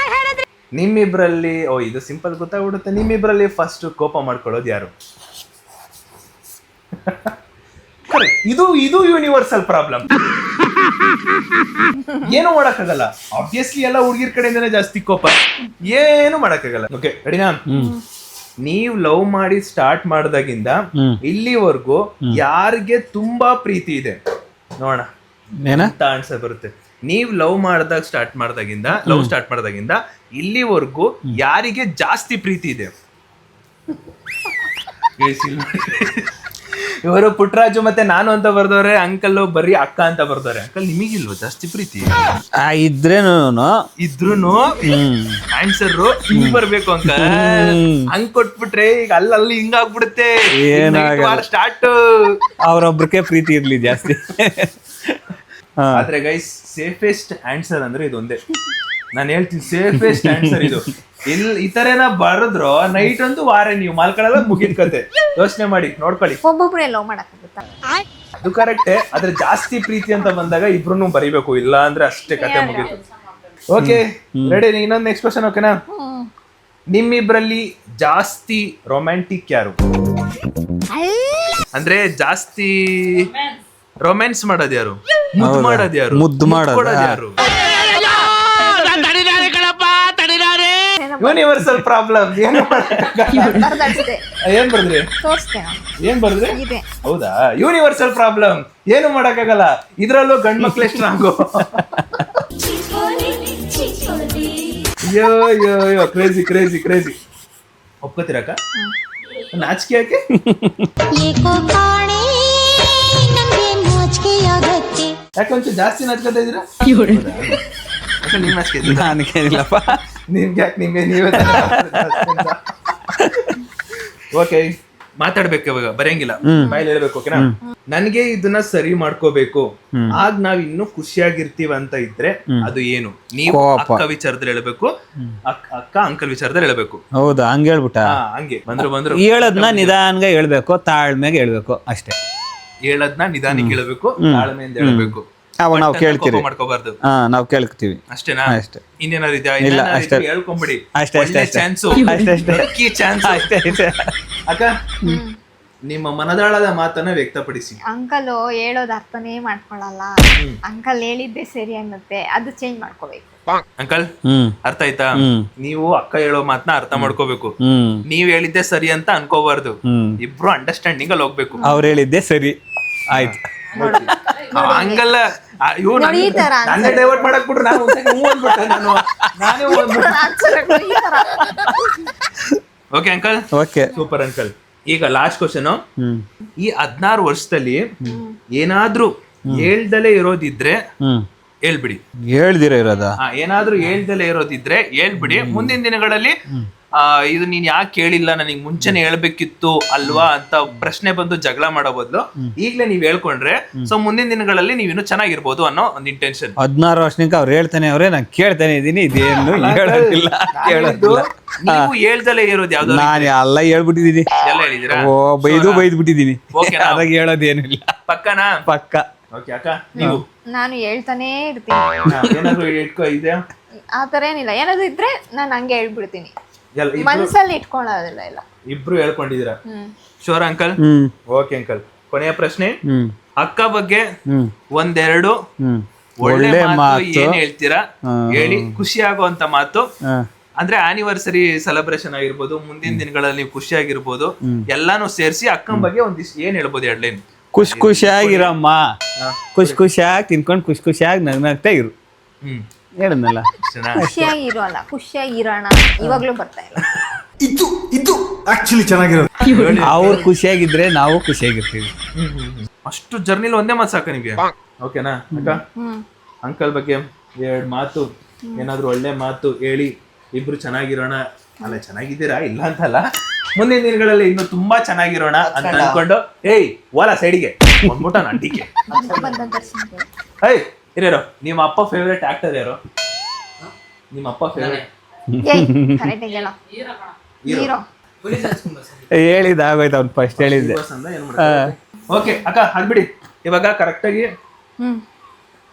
ನಿಮ್ಮಿಬ್ರಲ್ಲಿ ಇದು ಸಿಂಪಲ್ ಗೊತ್ತಾಗ್ಬಿಡುತ್ತೆ. ನಿಮ್ಮಿಬ್ರಲ್ಲಿ ಫಸ್ಟ್ ಕೋಪ ಮಾಡ್ಕೊಳ್ಳೋದು ಯಾರು? ಇದು ಯೂನಿವರ್ಸಲ್ ಪ್ರಾಬ್ಲಮ್. ಏನು ಮಾಡಕ್ಕಾಗಲ್ಲ. ಆಬ್ವಿಯಸ್ಲಿ ಎಲ್ಲ ಹುಡುಗಿರ್ ಕಡೆಯಿಂದನೇ ಜಾಸ್ತಿ ಕೋಪ. ಏನು ಮಾಡಕ್ಕಾಗಲ್ಲ. ಓಕೆ ರೆಡಿನಾ? ನೀವ್ ಲವ್ ಮಾಡಿ ಸ್ಟಾರ್ಟ್ ಮಾಡ್ದಾಗಿಂದ ಇಲ್ಲಿವರೆಗೂ ಯಾರಿಗೆ ತುಂಬಾ ಪ್ರೀತಿ ಇದೆ ನೋಡೋಣ ಅಂತ ಆನ್ಸರ್ ಬರುತ್ತೆ. ನೀವ್ ಲವ್ ಸ್ಟಾರ್ಟ್ ಮಾಡ್ದಾಗಿಂದ ಇಲ್ಲಿವರೆಗೂ ಯಾರಿಗೆ ಜಾಸ್ತಿ ಪ್ರೀತಿ ಇದೆ? ಇವರು ಪುಟ್ಟರಾಜು ಮತ್ತೆ ನಾನು ಅಂತ ಬರ್ದವ್ರೆ. ಅಂಕಲ್ ಬರೀ ಅಕ್ಕ ಅಂತ ಬರ್ದವ್ರೆ. ಅಂಕಲ್ ನಿಮಗಿಲ್ವ ಜಾಸ್ತಿ ಪ್ರೀತಿ? ಇದ್ರೂನು ಆನ್ಸರ್ ಹಿಂಗ್ ಬರ್ಬೇಕು ಅಂಕಲ್. ಹಂಗ್ ಕೊಟ್ಬಿಟ್ರೆ ಈಗ ಅಲ್ಲಿ ಹಿಂಗಾಗ್ಬಿಡುತ್ತೆ. ಸ್ಟಾರ್ಟ್ ಅವ್ರೊಬ್ರಕ್ಕೆ ಪ್ರೀತಿ ಇರ್ಲಿ ಜಾಸ್ತಿ. ಆದ್ರೆ ಗೈಸ್ ಸೇಫೆಸ್ಟ್ ಆನ್ಸರ್ ಅಂದ್ರೆ ಇದೊಂದೇ. ನಾನು ಹೇಳ್ತೀನಿ, ಸೇಫೆಸ್ಟ್ ಆನ್ಸರ್ ಇದು. ಈ ತರ ಬರದ್ರು ನೈಟ್ ಅಂತೂ ವಾರ ನೀವು ಮಾಲ್ಕೊಳ್ಳಲ್ಲ, ಮುಗಿದ ಕತೆ. ಯೋಚನೆ ಮಾಡಿ ನೋಡ್ಕೊಳ್ಳಿ. ಒಬ್ಬೊಬ್ರೆ ಲವ್ ಮಾಡಕ್ಕಾಗುತ್ತಾ? ಅದು ಕರೆಕ್ಟೇ. ಆದ್ರೆ ಜಾಸ್ತಿ ಪ್ರೀತಿ ಅಂತ ಬಂದಾಗ ಇಬ್ರು ಬರಿಬೇಕು, ಇಲ್ಲ ಅಂದ್ರೆ ಅಷ್ಟೇ ಕತೆ ಮುಗಿತು. Okay ready? ಇನ್ನೊಂದು ನೆಕ್ಸ್ಟ್ ಕ್ವಶನ್. ಓಕೆನಾ? ನಿಮ್ಮಿಬ್ರಲ್ಲಿ ಜಾಸ್ತಿ ರೊಮ್ಯಾಂಟಿಕ್ ಯಾರು? ಅಂದ್ರೆ ಜಾಸ್ತಿ ರೊಮ್ಯಾನ್ಸ್ ಮಾಡೋದು ಯಾರು? ಮುದ್ದು ಮಾಡೋದು ಯಾರು? ಮುದ್ದು ಮಾಡೋದು ಯಾರು? ಯೂನಿವರ್ಸಲ್ ಪ್ರಾಬ್ಲಮ್ ಏನು ಬರ್ದಷ್ಟೇ ಏನ್ ಬರ್ದ್ರಿ ತೋರಿಸ್ತೇನೆ ಏನ್ ಬರ್ದ್ರಿ ಇದೆ. ಹೌದಾ ಯೂನಿವರ್ಸಲ್ ಪ್ರಾಬ್ಲಮ್ ಏನು ಮಾಡಕ್ಕಾಗಲ್ಲ ಇದ್ರಲ್ಲೂ ಗಂಡ್ ಮಕ್ಳು ಸ್ಟ್ರಾಂಗು ಅಯ್ಯೋ ಅಯ್ಯೋ ಅಯ್ಯೋ ಕ್ರೇಜಿ ಕ್ರೇಜಿ ಕ್ರೇಜಿ ಒಪ್ಕೋತೀರಕ್ಕ ನಾಚಿಕೆ ಯಾಕೆ ಯಾಕೆ ಒಂಚೂರು ಜಾಸ್ತಿ ನಾಚ್ಕೊತಾ ಇದೀರಾ ಯಾಕೆ ನೀವ್ ನಾಚಿಕೆ ಇದ್ದೀರಾ? ನನಗೇನಿಲ್ಲಪ್ಪ. ನಿಮ್ಗೆ ಯಾಕೆ ನೀವೇ ಓಕೆ ಮಾತಾಡ್ಬೇಕು ಇವಾಗ ಬರೆಯಂಗಿಲ್ಲ ಬಾಯಲ್ಲಿ ಹೇಳ್ಬೇಕು ಓಕೆನಾ ನನ್ಗೆ ಇದನ್ನ ಸರಿ ಮಾಡ್ಕೋಬೇಕು ಆಗ ನಾವ್ ಇನ್ನು ಖುಷಿಯಾಗಿರ್ತೀವ ಅಂತ ಇದ್ರೆ ಅದು ಏನು ನೀವು ಕೋಪ. ಅಕ್ಕ ವಿಚಾರದಲ್ಲಿ ಹೇಳ್ಬೇಕು ಅಕ್ಕ ಅಂಕಲ್ ವಿಚಾರದಲ್ಲಿ ಹೇಳ್ಬೇಕು ಹೌದಾ ಹಂಗ ಹೇಳ್ಬಿಟ್ಟ. ಹಂಗೆ ಬಂದ್ರು ಹೇಳದ್ನ ನಿಧಾನ್ಗೆ ಹೇಳ್ಬೇಕು, ತಾಳ್ಮೆಗೆ ಹೇಳ್ಬೇಕು ಅಷ್ಟೇ. ಹೇಳದ್ನ ನಿಧಾನಕ್ಕೆ ಹೇಳ್ಬೇಕು ತಾಳ್ಮೆಯಿಂದ ಹೇಳ್ಬೇಕು ಅವಾಗ ನಾವು ಕೇಳ್ತೀವಿ. ಮಾಡ್ಕೋಬಾರ್ದು ಹಾ ನಾವು ಕೇಳ್ತೀವಿ ಅಷ್ಟೇನಾ ಅಷ್ಟೇ. ಇನ್ನೇನಾದ್ರು ಇದೆಯಾ ಇಲ್ಲ, ಅಷ್ಟೇ. ಹೇಳ್ಕೊಂಬಿಡಿ ಅಷ್ಟೇ, ಅಷ್ಟೇ, ಅಷ್ಟೇ. ಚಾನ್ಸು ಅಷ್ಟೇ. ಚಾನ್ಸ್ ಅಷ್ಟೇ ಅಷ್ಟೇ. ಅಕ್ಕ ನಿಮ್ಮ ಮನದಾಳದ ಮಾತನ್ನ ವ್ಯಕ್ತಪಡಿಸಿ ಅಂಕಲು ಹೇಳೋದ್ ಅರ್ಥನೇ ಮಾಡ್ಕೊಳಲ್ಲ. ಅಂಕಲ್ ಹೇಳಿದ್ದೆ ಸರಿ ಅನ್ನತ್ತೆ, ಅದು ಚೇಂಜ್ ಮಾಡ್ಕೋಬೇಕು. ಅಂಕಲ್ ಅರ್ಥ ಆಯ್ತಾ ನೀವು ಅಕ್ಕ ಹೇಳೋ ಮಾತನ್ನ ಅರ್ಥ ಮಾಡ್ಕೋಬೇಕು ನೀವ್ ಹೇಳಿದ್ದೆ ಸರಿ ಅಂತ ಅನ್ಕೋಬಾರ್ದು ಇಬ್ರು ಅಂಡರ್ಸ್ಟ್ಯಾಂಡಿಂಗ್ ಅಲ್ಲಿ ಹೋಗ್ಬೇಕು ಅವ್ರು ಹೇಳಿದ್ದೆ ಸರಿ ಆಯ್ತು. ಹಂಗಲ್ಲ ಇವ್ರು ನೋಡಿ ಈ ತರ ನನ್ನ ಡೈವರ್ಟ್ ಮಾಡಕ್ ಬಿಟ್ರು ನಾನು ನಾನೇ okay uncle okay super uncle. ಈಗ ಲಾಸ್ಟ್ ಕ್ವಶನ್ ಈ 16 ವರ್ಷದಲ್ಲಿ ಏನಾದ್ರೂ ಹೇಳ್ದಲೇ ಇರೋದಿದ್ರೆ ಹೇಳ್ಬಿಡಿ. ಹೇಳ್ದಿರ ಇರೋದ ಏನಾದ್ರೂ ಹೇಳ್ದಲೇ ಇರೋದಿದ್ರೆ ಹೇಳ್ಬಿಡಿ. ಮುಂದಿನ ದಿನಗಳಲ್ಲಿ ಇದು ನೀನ್ ಯಾಕೆ ಕೇಳಿಲ್ಲ ನನಗೆ ಮುಂಚೆನೆ ಹೇಳ್ಬೇಕಿತ್ತು ಅಲ್ವಾ ಅಂತ ಪ್ರಶ್ನೆ ಬಂದು ಜಗಳ ಮಾಡೋ ಬದಲು ಈಗ್ಲೇ ನೀವ್ ಹೇಳ್ಕೊಂಡ್ರೆ ಸೊ ಮುಂದಿನ ದಿನಗಳಲ್ಲಿ ನೀವ್ ಇನ್ನೂ ಚೆನ್ನಾಗಿರ್ಬೋದು ಅನ್ನೋ ಒಂದು ಇಂಟೆನ್ಷನ್. 16 ವರ್ಷನಿಂದ ಅವ್ರು ಹೇಳ್ತಾನೆ ಅವ್ರೆ ನಾನು ಕೇಳ್ತಾನೆ ಇದೀನಿ, ಇದೇನು ಹೇಳೋದಿಲ್ಲ ಕೇಳೋದಿಲ್ಲ. ನೀವು ಹೇಳ್ದಲೇ ಇರೋದು ಯಾವ್ದು ನಾನು ಎಲ್ಲ ಹೇಳ್ಬಿಟ್ಟಿದೀನಿ, ಎಲ್ಲ ಹೇಳಿದಿರಾ? ಓ ಬೈದು ಬಿಟ್ಟಿದೀನಿ. ಓಕೆನಾ? ಅದಾಗ ಹೇಳೋದೇನಿಲ್ಲ. ಪಕ್ಕನಾ? ಪಕ್ಕ. ಓಕೆ ಅಕ್ಕ ನೀವು ನಾನು ಹೇಳ್ತಾನೆ ಇರ್ತೀನಿ. ಏನಾದ್ರು ಇಟ್ಕೋ ಇದೆಯಾ? ಆತರ ಏನಿಲ್ಲ, ಏನಾದ್ರು ಇದ್ರೆ ನಾನು ಹಂಗೆ ಹೇಳ್ಬಿಡ್ತೀನಿ, ಮನ್ಸಲ್ಲಿ ಇಟ್ಕೊಳ್ಳೋದಿಲ್ಲ. ಇಲ್ಲ ಇಬ್ರು ಹೇಳ್ಕೊಂಡಿದೀರಾ? Sure uncle? Okay uncle. ಕೊನೆಯ ಪ್ರಶ್ನೆ, ಅಕ್ಕ ಬಗ್ಗೆ ಒಂದೆರಡು ಒಳ್ಳೆ ಮಾತು ಏನ್ ಹೇಳ್ತೀರಾ ಹೇಳಿ. ಖುಷಿ ಆಗುವಂತ ಮಾತು ಅಂದ್ರೆ ಆನಿವರ್ಸರಿ ಸೆಲೆಬ್ರೇಷನ್ ಆಗಿರ್ಬೋದು, ಮುಂದಿನ ದಿನಗಳಲ್ಲಿ ನೀವು ಖುಷಿಯಾಗಿರ್ಬೋದು, ಎಲ್ಲಾನು ಸೇರಿಸಿ ಅಕ್ಕನ ಬಗ್ಗೆ ಒಂದಿಷ್ಟು ಏನ್ ಹೇಳ್ಬೋದು? 2 ಲೈನ್. ಖುಷಿಯಾಗಿರಮ್ಮ, ಖುಷಿಯಾಗಿ ತಿನ್ಕೊಂಡು ಖುಷಿಯಾಗಿ ನಗ್ನಾಗ್ತಾ ಇರು. ಹೇಳಿದ್ನಲ್ಲ. ಖುಷಿಯಾಗಿ ಇರೋಲ್ಲ, ಖುಷಿಯಾಗಿರೋಣ ಇವಾಗ್ಲೂ ಬರ್ತಾ ಇಲ್ಲ. ಇದು ಆಕ್ಚುಲಿ ಚೆನ್ನಾಗಿರೋದು. ಅವ್ರು ಖುಷಿಯಾಗಿದ್ರೆ ನಾವು ಖುಷಿಯಾಗಿರ್ತೀವಿ. ಅಷ್ಟು ಜರ್ನಿಲಿ ಒಂದೇ ಮಾತು ಸಾಕ ನಿಮ್ಗೆ? ಓಕೆನಾ ಅಕ್ಕ? ಅಂಕಲ್ ಬಗ್ಗೆ 2 ಮಾತು, ಏನಾದ್ರು ಒಳ್ಳೆ ಮಾತು ಹೇಳಿ ಇಬ್ರು ಚೆನ್ನಾಗಿರೋಣ. ಅಲ್ಲ ಚೆನ್ನಾಗಿದ್ದೀರಾ ಇಲ್ಲ ಅಂತಲ್ಲ, ಮುಂದಿನ ದಿನಗಳಲ್ಲಿ ಇನ್ನು ತುಂಬಾ ಚೆನ್ನಾಗಿರೋಣ ಅಂತ ಅನ್ಕೊಂಡು ಏಯ್ ಓಲಾ ಸೈಡಿಗೆ ಬಂದ್ಬಿಟ್ಟ ನಂಟಿಕೆ. ಏಯ್ ಇರೋ ನಿಮ್ಮ ಅಪ್ಪ ಫೇವ್ರೆಟ್ ಆಕ್ಟರ್ ಯಾರು? ನಿಮ್ಮ ಅಪ್ಪ ಫೇವ್ರೆಟ್ ಹೇಳಿದ ಆಗೋಯ್ತು, ಅವ್ನು ಫಸ್ಟ್ ಹೇಳಿದ್ದೆ. ಓಕೆ ಅಕ್ಕ ಹಾಕ್ಬಿಡಿ ಇವಾಗ ಕರೆಕ್ಟ್ ಆಗಿ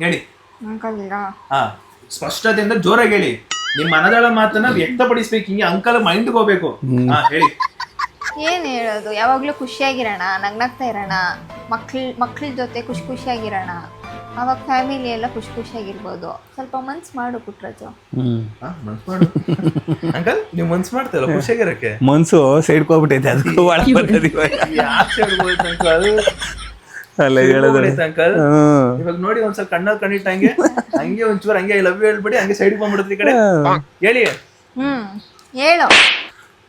ಹೇಳಿ. ಹಾ ಸ್ಪಷ್ಟತೆಯಿಂದ ಜೋರಾಗಿ ಹೇಳಿ. ನಿಮ್ ಮನದಾಳ ಮಾತನ್ನ ವ್ಯಕ್ತಪಡಿಸ್ಬೇಕು, ಹಿಂಗೆ ಅಂಕಲ್ ಮೈಂಡ್ ಹೋಗ್ಬೇಕು. ಹಾ ಹೇಳಿ. ಏನ್ ಹೇಳೋದು, ಯಾವಾಗ್ಲೂ ಖುಷಿಯಾಗಿರೋಣ, ನಗ್ನಾಗ್ತಾ ಇರೋಣ, ಮಕ್ಳ ಜೊತೆ ಖುಷಿಯಾಗಿರೋಣ, ಅವಾಗ ಫ್ಯಾಮಿಲಿ ಎಲ್ಲ ಖುಷಿಯಾಗಿರ್ಬೋದು. ಸ್ವಲ್ಪ ಮನ್ಸ್ ಮಾಡು ಪುಟ್ರಾಜು. ಮನ್ಸ್ ಮಾಡು ಅಂಕಲ್, ನೀವು ಮನ್ಸ್ ಮಾಡ್ತಾರಲ್ಲ ಖುಷಿಯಾಗಿರಕ್ಕೆ. ಮನ್ಸು ಸೈಡ್ ಹೋಗ್ಬಿಟ್ಟೈತೆ, ಅದಕ್ಕೂ ಒಳಗೆ ಬರ್ತದೆ ಅಲ್ಲ ಹೇಳಿದ್ರೆ ಅಂಕಲ್. ಇವಾಗ ನೋಡಿ ಒಂದ್ಸಲ ಕಣ್ಣಲ್ಲಿ ಕಣ್ಣಿಟ್ಟ ಹಂಗೆ ಒಂಚೂರು ಹಂಗೆ ಲವ್ ಯು ಹೇಳ್ಬಿಡಿ, ಹಂಗೆ ಸೈಡ್ ಬಂದ್ಬಿಡುತ್ತೆ ಈ ಕಡೆ. ಹೇಳಿ ಹೇಳು.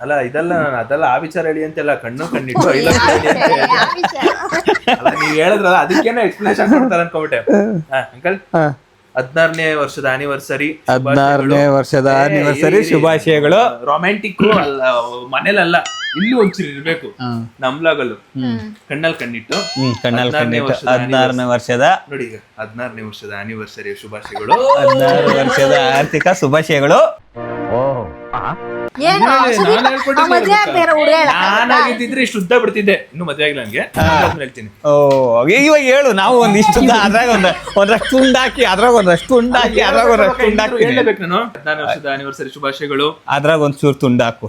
ಅಲ್ಲ ಇದೆಲ್ಲ ಅದೆಲ್ಲ ಆ ವಿಚಾರ ಹೇಳಿ ಅಂತೆಲ್ಲ, ಕಣ್ಣು ಕಣ್ಣಿಟ್ಟು ಐ ಲವ್ ಯು ಹೇಳಿ ಅಂತ. ಅಲ್ಲ ನೀವ್ ಹೇಳಿದ್ರಲ್ಲ ಅದಕ್ಕೇನೋ ಎಕ್ಸ್ಪ್ಲೇಷನ್ ಕೊಡ್ತಾರೆ ಅನ್ಕೋಬಿಟ್ಟೆ. ಅಂಕಲ್ 16ನೇ ವರ್ಷದ ಆನಿವರ್ಸರಿ. 16ನೇ ವರ್ಷದ ಆನಿವರ್ಸರಿ ಶುಭಾಶಯಗಳು. ರೊಮ್ಯಾಂಟಿಕ್ ಅಲ್ಲ, ಮನೇಲಲ್ಲ, ಇಲ್ಲಿ ಒಂಚೂರು ಇರ್ಬೇಕು. ನಮ್ಲಾಗಲ್ಲು ಕಣ್ಣಲ್ಲಿ ಕಣ್ಣಿಟ್ಟು 16ನೇ ವರ್ಷದ ನೋಡಿ ಈಗ 16ನೇ ವರ್ಷದ ಆನಿವರ್ಸರಿ ಶುಭಾಶಯಗಳು. 16 ವರ್ಷದ ಆರ್ಥಿಕ ಶುಭಾಶಯಗಳು. ನಾನಾಗಿದ್ದಿದ್ರೆ ಇಷ್ಟು ಉದ್ದ ಬಿಡ್ತಿದ್ದೆ, ಇನ್ನು ಮದ್ವೆ ಆಗಿಲ್ಲ ನನ್ಗೆ. ಹೇಳ್ತೀನಿ. ಓ ಇವಾಗ ಹೇಳು, ನಾವು ಒಂದಿಷ್ಟು ಅದ್ರಾಗ ಒಂದಷ್ಟು ಉಂಡಾಕಿ, ಅದ್ರಾಗ ಒಂದಷ್ಟು ಉಂಡಾಕಿ, ಅದ್ರಾಗ ಒಂದಷ್ಟು ಉಂಡಾಕಿ ಹೇಳ್ಬೇಕು ನಾನು. 16ನೇ ವರ್ಷದ ಆನಿವರ್ಸರಿ ಶುಭಾಶಯಗಳು. ಅದ್ರಾಗ ಒಂಚೂರು ತುಂಡಾಕು.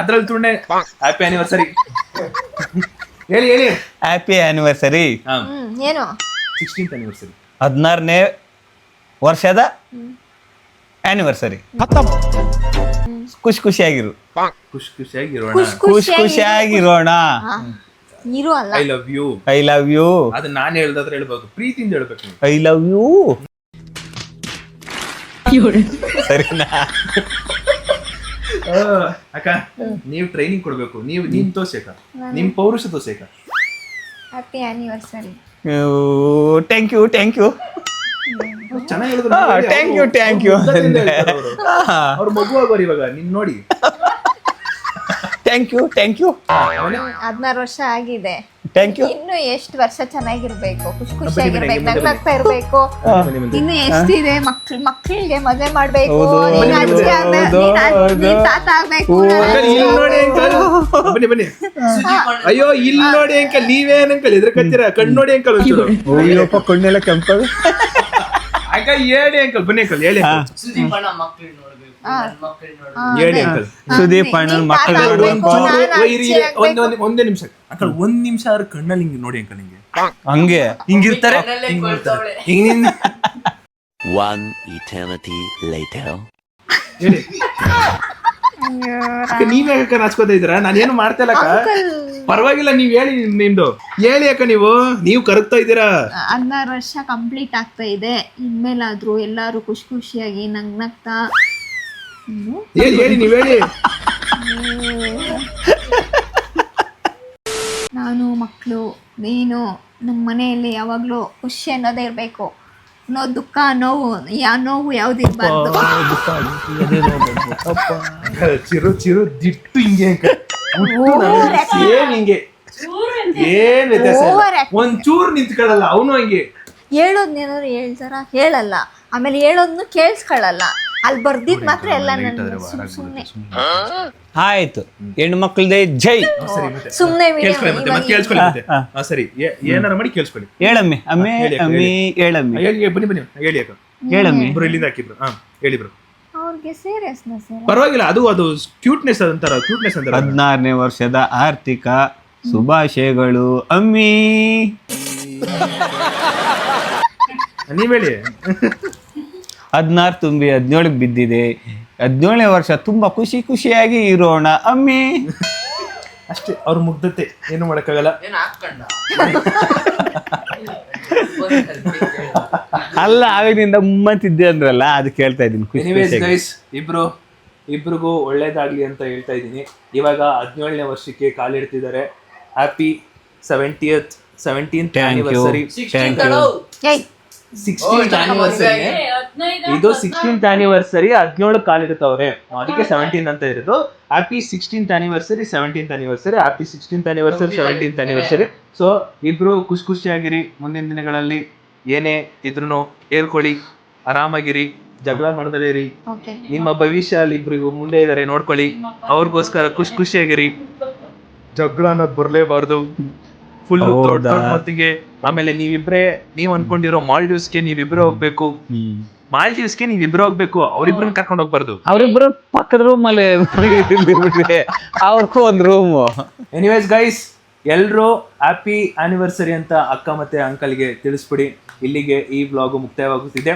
ಅದ್ರಲ್ಲಿ ತುಂಡೆ ಹ್ಯಾಪಿ ಆನಿವರ್ಸರಿ ಹೇಳಿ ಹೇಳಿ. Happy anniversary. ಏನು 16th ಆನಿವರ್ಸರಿ. 16ನೇ ವರ್ಷದ ಆನಿವರ್ಸರಿ ಖುಷಿ ಖುಷಿಯಾಗಿರು ಖುಷಿ ಖುಷಿಯಾಗಿರೋಣ. ಖುಷಿ ಖುಷಿಯಾಗಿರೋಣ. ಇರು ಅಲ್ಲ. I love you. I love you. ಅದು ನಾನು ಹೇಳ್ದಾದ್ರೆ ಹೇಳ್ಬೇಕು, ಪ್ರೀತಿಯಿಂದ ಹೇಳ್ಬೇಕು ನೀವು. I love you. ಸರಿನಾ? ಅಕ್ಕ ನೀವು ಟ್ರೈನಿಂಗ್ ಕೊಡ್ಬೇಕು. ನೀನ್ ತೋರ್ಸೇಕ, ನಿಮ್ ಪೌರುಷ ತೋರ್ಸೇಕ. Happy anniversary. Thank you thank you ಚೆನ್ನಾಗಿ ಹೇಳಿದ್ರು. ಥ್ಯಾಂಕ್ ಯು ಅವ್ರ ಮಗು ಆಗೋರು ಇವಾಗ ನಿನ್ ನೋಡಿ. ಥ್ಯಾಂಕ್ ಯು 16 ವರ್ಷ ಆಗಿದೆ. Thank you. ಇನ್ನು ಎಷ್ಟು ವರ್ಷ ಚೆನ್ನಾಗಿರ್ಬೇಕು, ಖುಷಿ ಖುಷಿಯಾಗಿರ್ಬೇಕು, ನಗ್ನಾಗ್ತಾ ಇರ್ಬೇಕು. ಇನ್ನು ಎಷ್ಟಿದೆ, ಮಕ್ಕಳಿಗೆ ಮದುವೆ ಮಾಡ್ಬೇಕು, ನೀನ್ ಅಜ್ಜಿ ಆಗ್ಬೇಕು, ನೀನ್ ತಾತ ಆಗ್ಬೇಕು. ಇಲ್ಲಿ ನೋಡಿ ಅಂಕಲ್, ಬನ್ನಿ. ಅಯ್ಯೋ ಇಲ್ಲಿ ನೋಡಿ ಅಂಕಲ್, ನೀವೇನ್ ಅಂಕಲ್ ಎದ್ರಕತ್ತೀರ? ಕಣ್ಣು ನೋಡಿ ಅಂಕಲ್ ಒಂಚೂರು. ಅಯ್ಯಪ್ಪ ಕಣ್ಣೆಲ್ಲ ಕೆಂಪದು. ಅಕ್ಕ ಹೇಳಿ ಅಂಕಲ್, ಬನ್ನಿ ಅಂಕಲ್ ಹೇಳಿ. ಹೇಳಿ ಅಂಕಲ್. ಸುದೀಪ್ ಅಣ್ಣನ ಮಕ್ಕಳು ನೋಡ್ಬೇಕು. ಒಂದೇ ನಿಮಿಷ ಅಂಕಲ್, 1 ನಿಮಿಷ ಅವ್ರ ಕಣ್ಣಲ್ಲಿ ಹಿಂಗೆ ನೋಡಿ ಅಂಕಲ್, ಹಿಂಗೆ ಹಂಗೆ ಹಿಂಗಿರ್ತಾರೆ. ಹಿಂಗಿಂದ One eternity later. ಹೇಳಿ ಅಕ್ಕ, ನೀವೇ ಅಕ್ಕ ನಾಚ್ಕೋತಾ ಇದ್ದೀರಾ? ನಾನು ಏನು ಮಾಡ್ತಾ ಇಲ್ಲ ಅಕ್ಕ. ಪರವಾಗಿಲ್ಲ, ನೀವ್ ಹೇಳಿ ನಿಮ್ದು ಹೇಳಿ ಅಕ್ಕ. ನೀವು ಕರಗ್ತಾ ಇದ್ದೀರಾ. 16 ವರ್ಷ ಕಂಪ್ಲೀಟ್ ಆಗ್ತಾ ಇದೆ. ಇನ್ಮೇಲಾದ್ರೂ ಎಲ್ಲಾರು ಖುಷಿ ಖುಷಿಯಾಗಿ ನಗ್ನಗ್ತಾ ಹೇಳಿ ನೀವ್ ಹೇಳಿ. ನಾನು, ಮಕ್ಕಳು, ನೀನು ನಮ್ಮ ಮನೆಯಲ್ಲಿ ಯಾವಾಗ್ಲೂ ಖುಷಿ ಅನ್ನೋದೇ ಇರ್ಬೇಕು. ದುಃಖ ನೋವು ಯಾವ್ದಿರ್ಬಾರ್ದು. ಚಿರು ದಿಟ್ಟು ಹಿಂಗೆ ಅಂಕಲ್, ಸೇಮ್ ಹಿಂಗೆ, ಏನ್ ವ್ಯತ್ಯಾಸ ಇಲ್ಲ. ಒಂಚೂರು ನಿಂತ್ಕೊಳ್ಳಲ್ಲ ಅವನು ಹಂಗೆ. ಹೇಳೋದ್ನೇನಾದ್ರು ಹೇಳ್ತಾರ? ಹೇಳಲ್ಲ. ಆಮೇಲೆ ಹೇಳೋದ್ನು ಕೇಳಿಸ್ಕೊಳ್ಳಲ್ಲ. ಅಲ್ಲಿ ಬರ್ದಿದ್ ಮಾತ್ರ ಎಲ್ಲ ಸುಮ್ನೆ ಆಯ್ತು. ಹೆಣ್ಣು ಮಕ್ಕಳದೇ ಜೈ. ಸುಮ್ನೆ ಸರಿ, ಏನಾರ ಮಾಡಿ ಕೇಳಿಸ್ಕೊಳ್ಳಿ. ಹೇಳಮ್ಮಿ ಅಮ್ಮಿ ಅಮ್ಮಿ ಹೇಳಮ್ಮಿ. ಬನ್ನಿ ಹೇಳಿ ಅಕ್ಕ. ಹೇಳಮ್ಮಿ. ಇಬ್ರು ಇಲ್ಲಿಂದ ಹಾಕಿಬ್ರು. ಹೇಳಿ ಬ್ರೋ. ಅವ್ರಿಗೆ ಸೀರಿಯಸ್ನೆಸ್ ಪರವಾಗಿಲ್ಲ, ಅದು ಕ್ಯೂಟ್ನೆಸ್ ಅಂತಾರ, ಕ್ಯೂಟ್ನೆಸ್ ಅಂತಾರ. 16ನೇ ವರ್ಷದ ಆರ್ಥಿಕ ಶುಭಾಶಯಗಳು ಅಮ್ಮಿ. ನೀವ್ ಹೇಳಿ. 16 ತುಂಬಿ 17 ಬಿದ್ದಿದೆ. 17ನೇ ವರ್ಷ ತುಂಬಾ ಖುಷಿ ಖುಷಿಯಾಗಿ ಇರೋಣ ಅಮ್ಮಿ. ಅಷ್ಟೇ, ಅವ್ರ ಮುಗ್ಧತೆ ಏನು ಮಾಡಕ್ಕಾಗಲ್ಲ. ಅಲ್ಲ, ಆಗಿನಿಂದ ಮುಮ್ಮಂತಿದ್ದೆ ಅಂದ್ರಲ್ಲ, ಅದು ಕೇಳ್ತಾ ಇದ್ದೀನಿ. ಎನಿವೇಸ್ ಗೈಸ್, ಇಬ್ರಿಗೂ ಒಳ್ಳೇದಾಗ್ಲಿ ಅಂತ ಹೇಳ್ತಾ ಇದ್ದೀನಿ. ಇವಾಗ 17ನೇ ವರ್ಷಕ್ಕೆ ಕಾಲಿಡ್ತಿದ್ದಾರೆ. Happy 17th anniversary. 16th anniversary. ಇದು 16th ಆನಿವರ್ಸರಿ. 17 ಕಾಲಿಡ್ತಾವ್ರೆ, ಅದಕ್ಕೆ 17 ಅಂತ ಇರೋದು. Happy 16th anniversary, 17th anniversary. Happy 16th anniversary, 17th anniversary. So ಇಬ್ರು ಖುಷಿ ಖುಷಿಯಾಗಿರಿ. ಮುಂದಿನ ದಿನಗಳಲ್ಲಿ ಏನೇ ಇದ್ರೂ ಹೇಳ್ಕೊಳ್ಳಿ, ಆರಾಮಾಗಿರಿ, ಜಗಳ ಮಾಡ್ದಲೇ ಇರಿ. ನಿಮ್ಮ ಭವಿಷ್ಯ ಅಲ್ಲಿ ಇಬ್ರಿಗೂ ಮುಂದೆ ಇದಾರೆ, ನೋಡ್ಕೊಳ್ಳಿ. ಅವ್ರಿಗೋಸ್ಕರ ಖುಷಿ ಖುಷಿಯಾಗಿರಿ. ಜಗಳ ಅನ್ನೋದು ಬರ್ಲೇಬಾರ್ದು. ಫುಲ್ ದೊಡ್ಡ ಹೊತ್ತಿಗೆ. ಆಮೇಲೆ ನೀವ್ ಅನ್ಕೊಂಡಿರೋ ಮಾಲ್ಡೀವ್ಸ್ಗೆ ನೀವಿಬ್ರು ಹೋಗ್ಬೇಕು. ಮಾಲ್ಡೀವ್ಸ್ಗೆ ನೀವಿಬ್ರು ಹೋಗ್ಬೇಕು, ಅವ್ರಿಬ್ರನ್ನ ಕರ್ಕೊಂಡು ಹೋಗ್ಬಾರ್ದು. ಅವ್ರಿಬ್ರು ಪಕ್ಕದ ರೂಮಲ್ಲಿ ಅವ್ರಿಗೂ ಒಂದು ರೂಮು. ಎನಿವೇಸ್ ಗೈಸ್, ಎಲ್ರು ಹ್ಯಾಪಿ ಆನಿವರ್ಸರಿ ಅಂತ ಅಕ್ಕ ಮತ್ತೆ ಅಂಕಲ್ಗೆ ತಿಳಿಸ್ಬಿಡಿ. ಇಲ್ಲಿಗೆ ಈ ವ್ಲಾಗು ಮುಕ್ತಾಯವಾಗುತ್ತಿದೆ.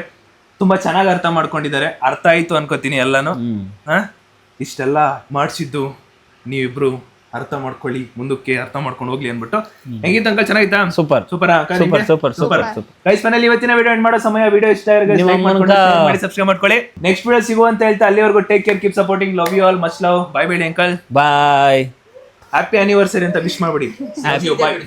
ತುಂಬಾ ಚೆನ್ನಾಗಿ ಅರ್ಥ ಮಾಡ್ಕೊಂಡಿದ್ದಾರೆ. ಅರ್ಥ ಆಯ್ತು ಅನ್ಕೋತೀನಿ ಎಲ್ಲಾನು. ಇಷ್ಟೆಲ್ಲ ಮಾಡಿಸಿದ್ದು ನೀವಿಬ್ರು ಅರ್ಥ ಮಾಡ್ಕೊಳ್ಳಿ, ಮುಂದಕ್ಕೆ ಅರ್ಥ ಮಾಡ್ಕೊಂಡು ಹೋಗ್ಲಿ ಅನ್ಬಿಟ್ಟು. ಹೆಂಗಿತ್ತು ಅಂಕಲ್? ಚೆನ್ನಾಗಿತ್ತಾ? ಸೂಪರ್ ಗೈಸ್, ಫೈನಲಿ ಇವತ್ತಿನ ವಿಡಿಯೋ ಎಂಡ್ ಮಾಡೋ ಸಮಯ. ವಿಡಿಯೋ ಇಷ್ಟ ಮಾಡಿ ಸಬ್ಸ್ಕ್ರೈಬ್ ಮಾಡ್ಕೊಳ್ಳಿ. ನೆಕ್ಸ್ಟ್ ವಿಡಿಯೋ ಸಿಗುವಂತ ಹೇಳ್ತಾ ಅಲ್ಲಿವರೆಗೂ take care, keep supporting, love you all, much love. Bye ಬೇಡಿ ಅಂಕಲ್. ಬಾಯ್. ಹ್ಯಾಪಿ ಆನಿವರ್ಸರಿ ಅಂತ ವಿಶ್ ಮಾಡ್ಬಿಡಿ. ಬಾಯ್.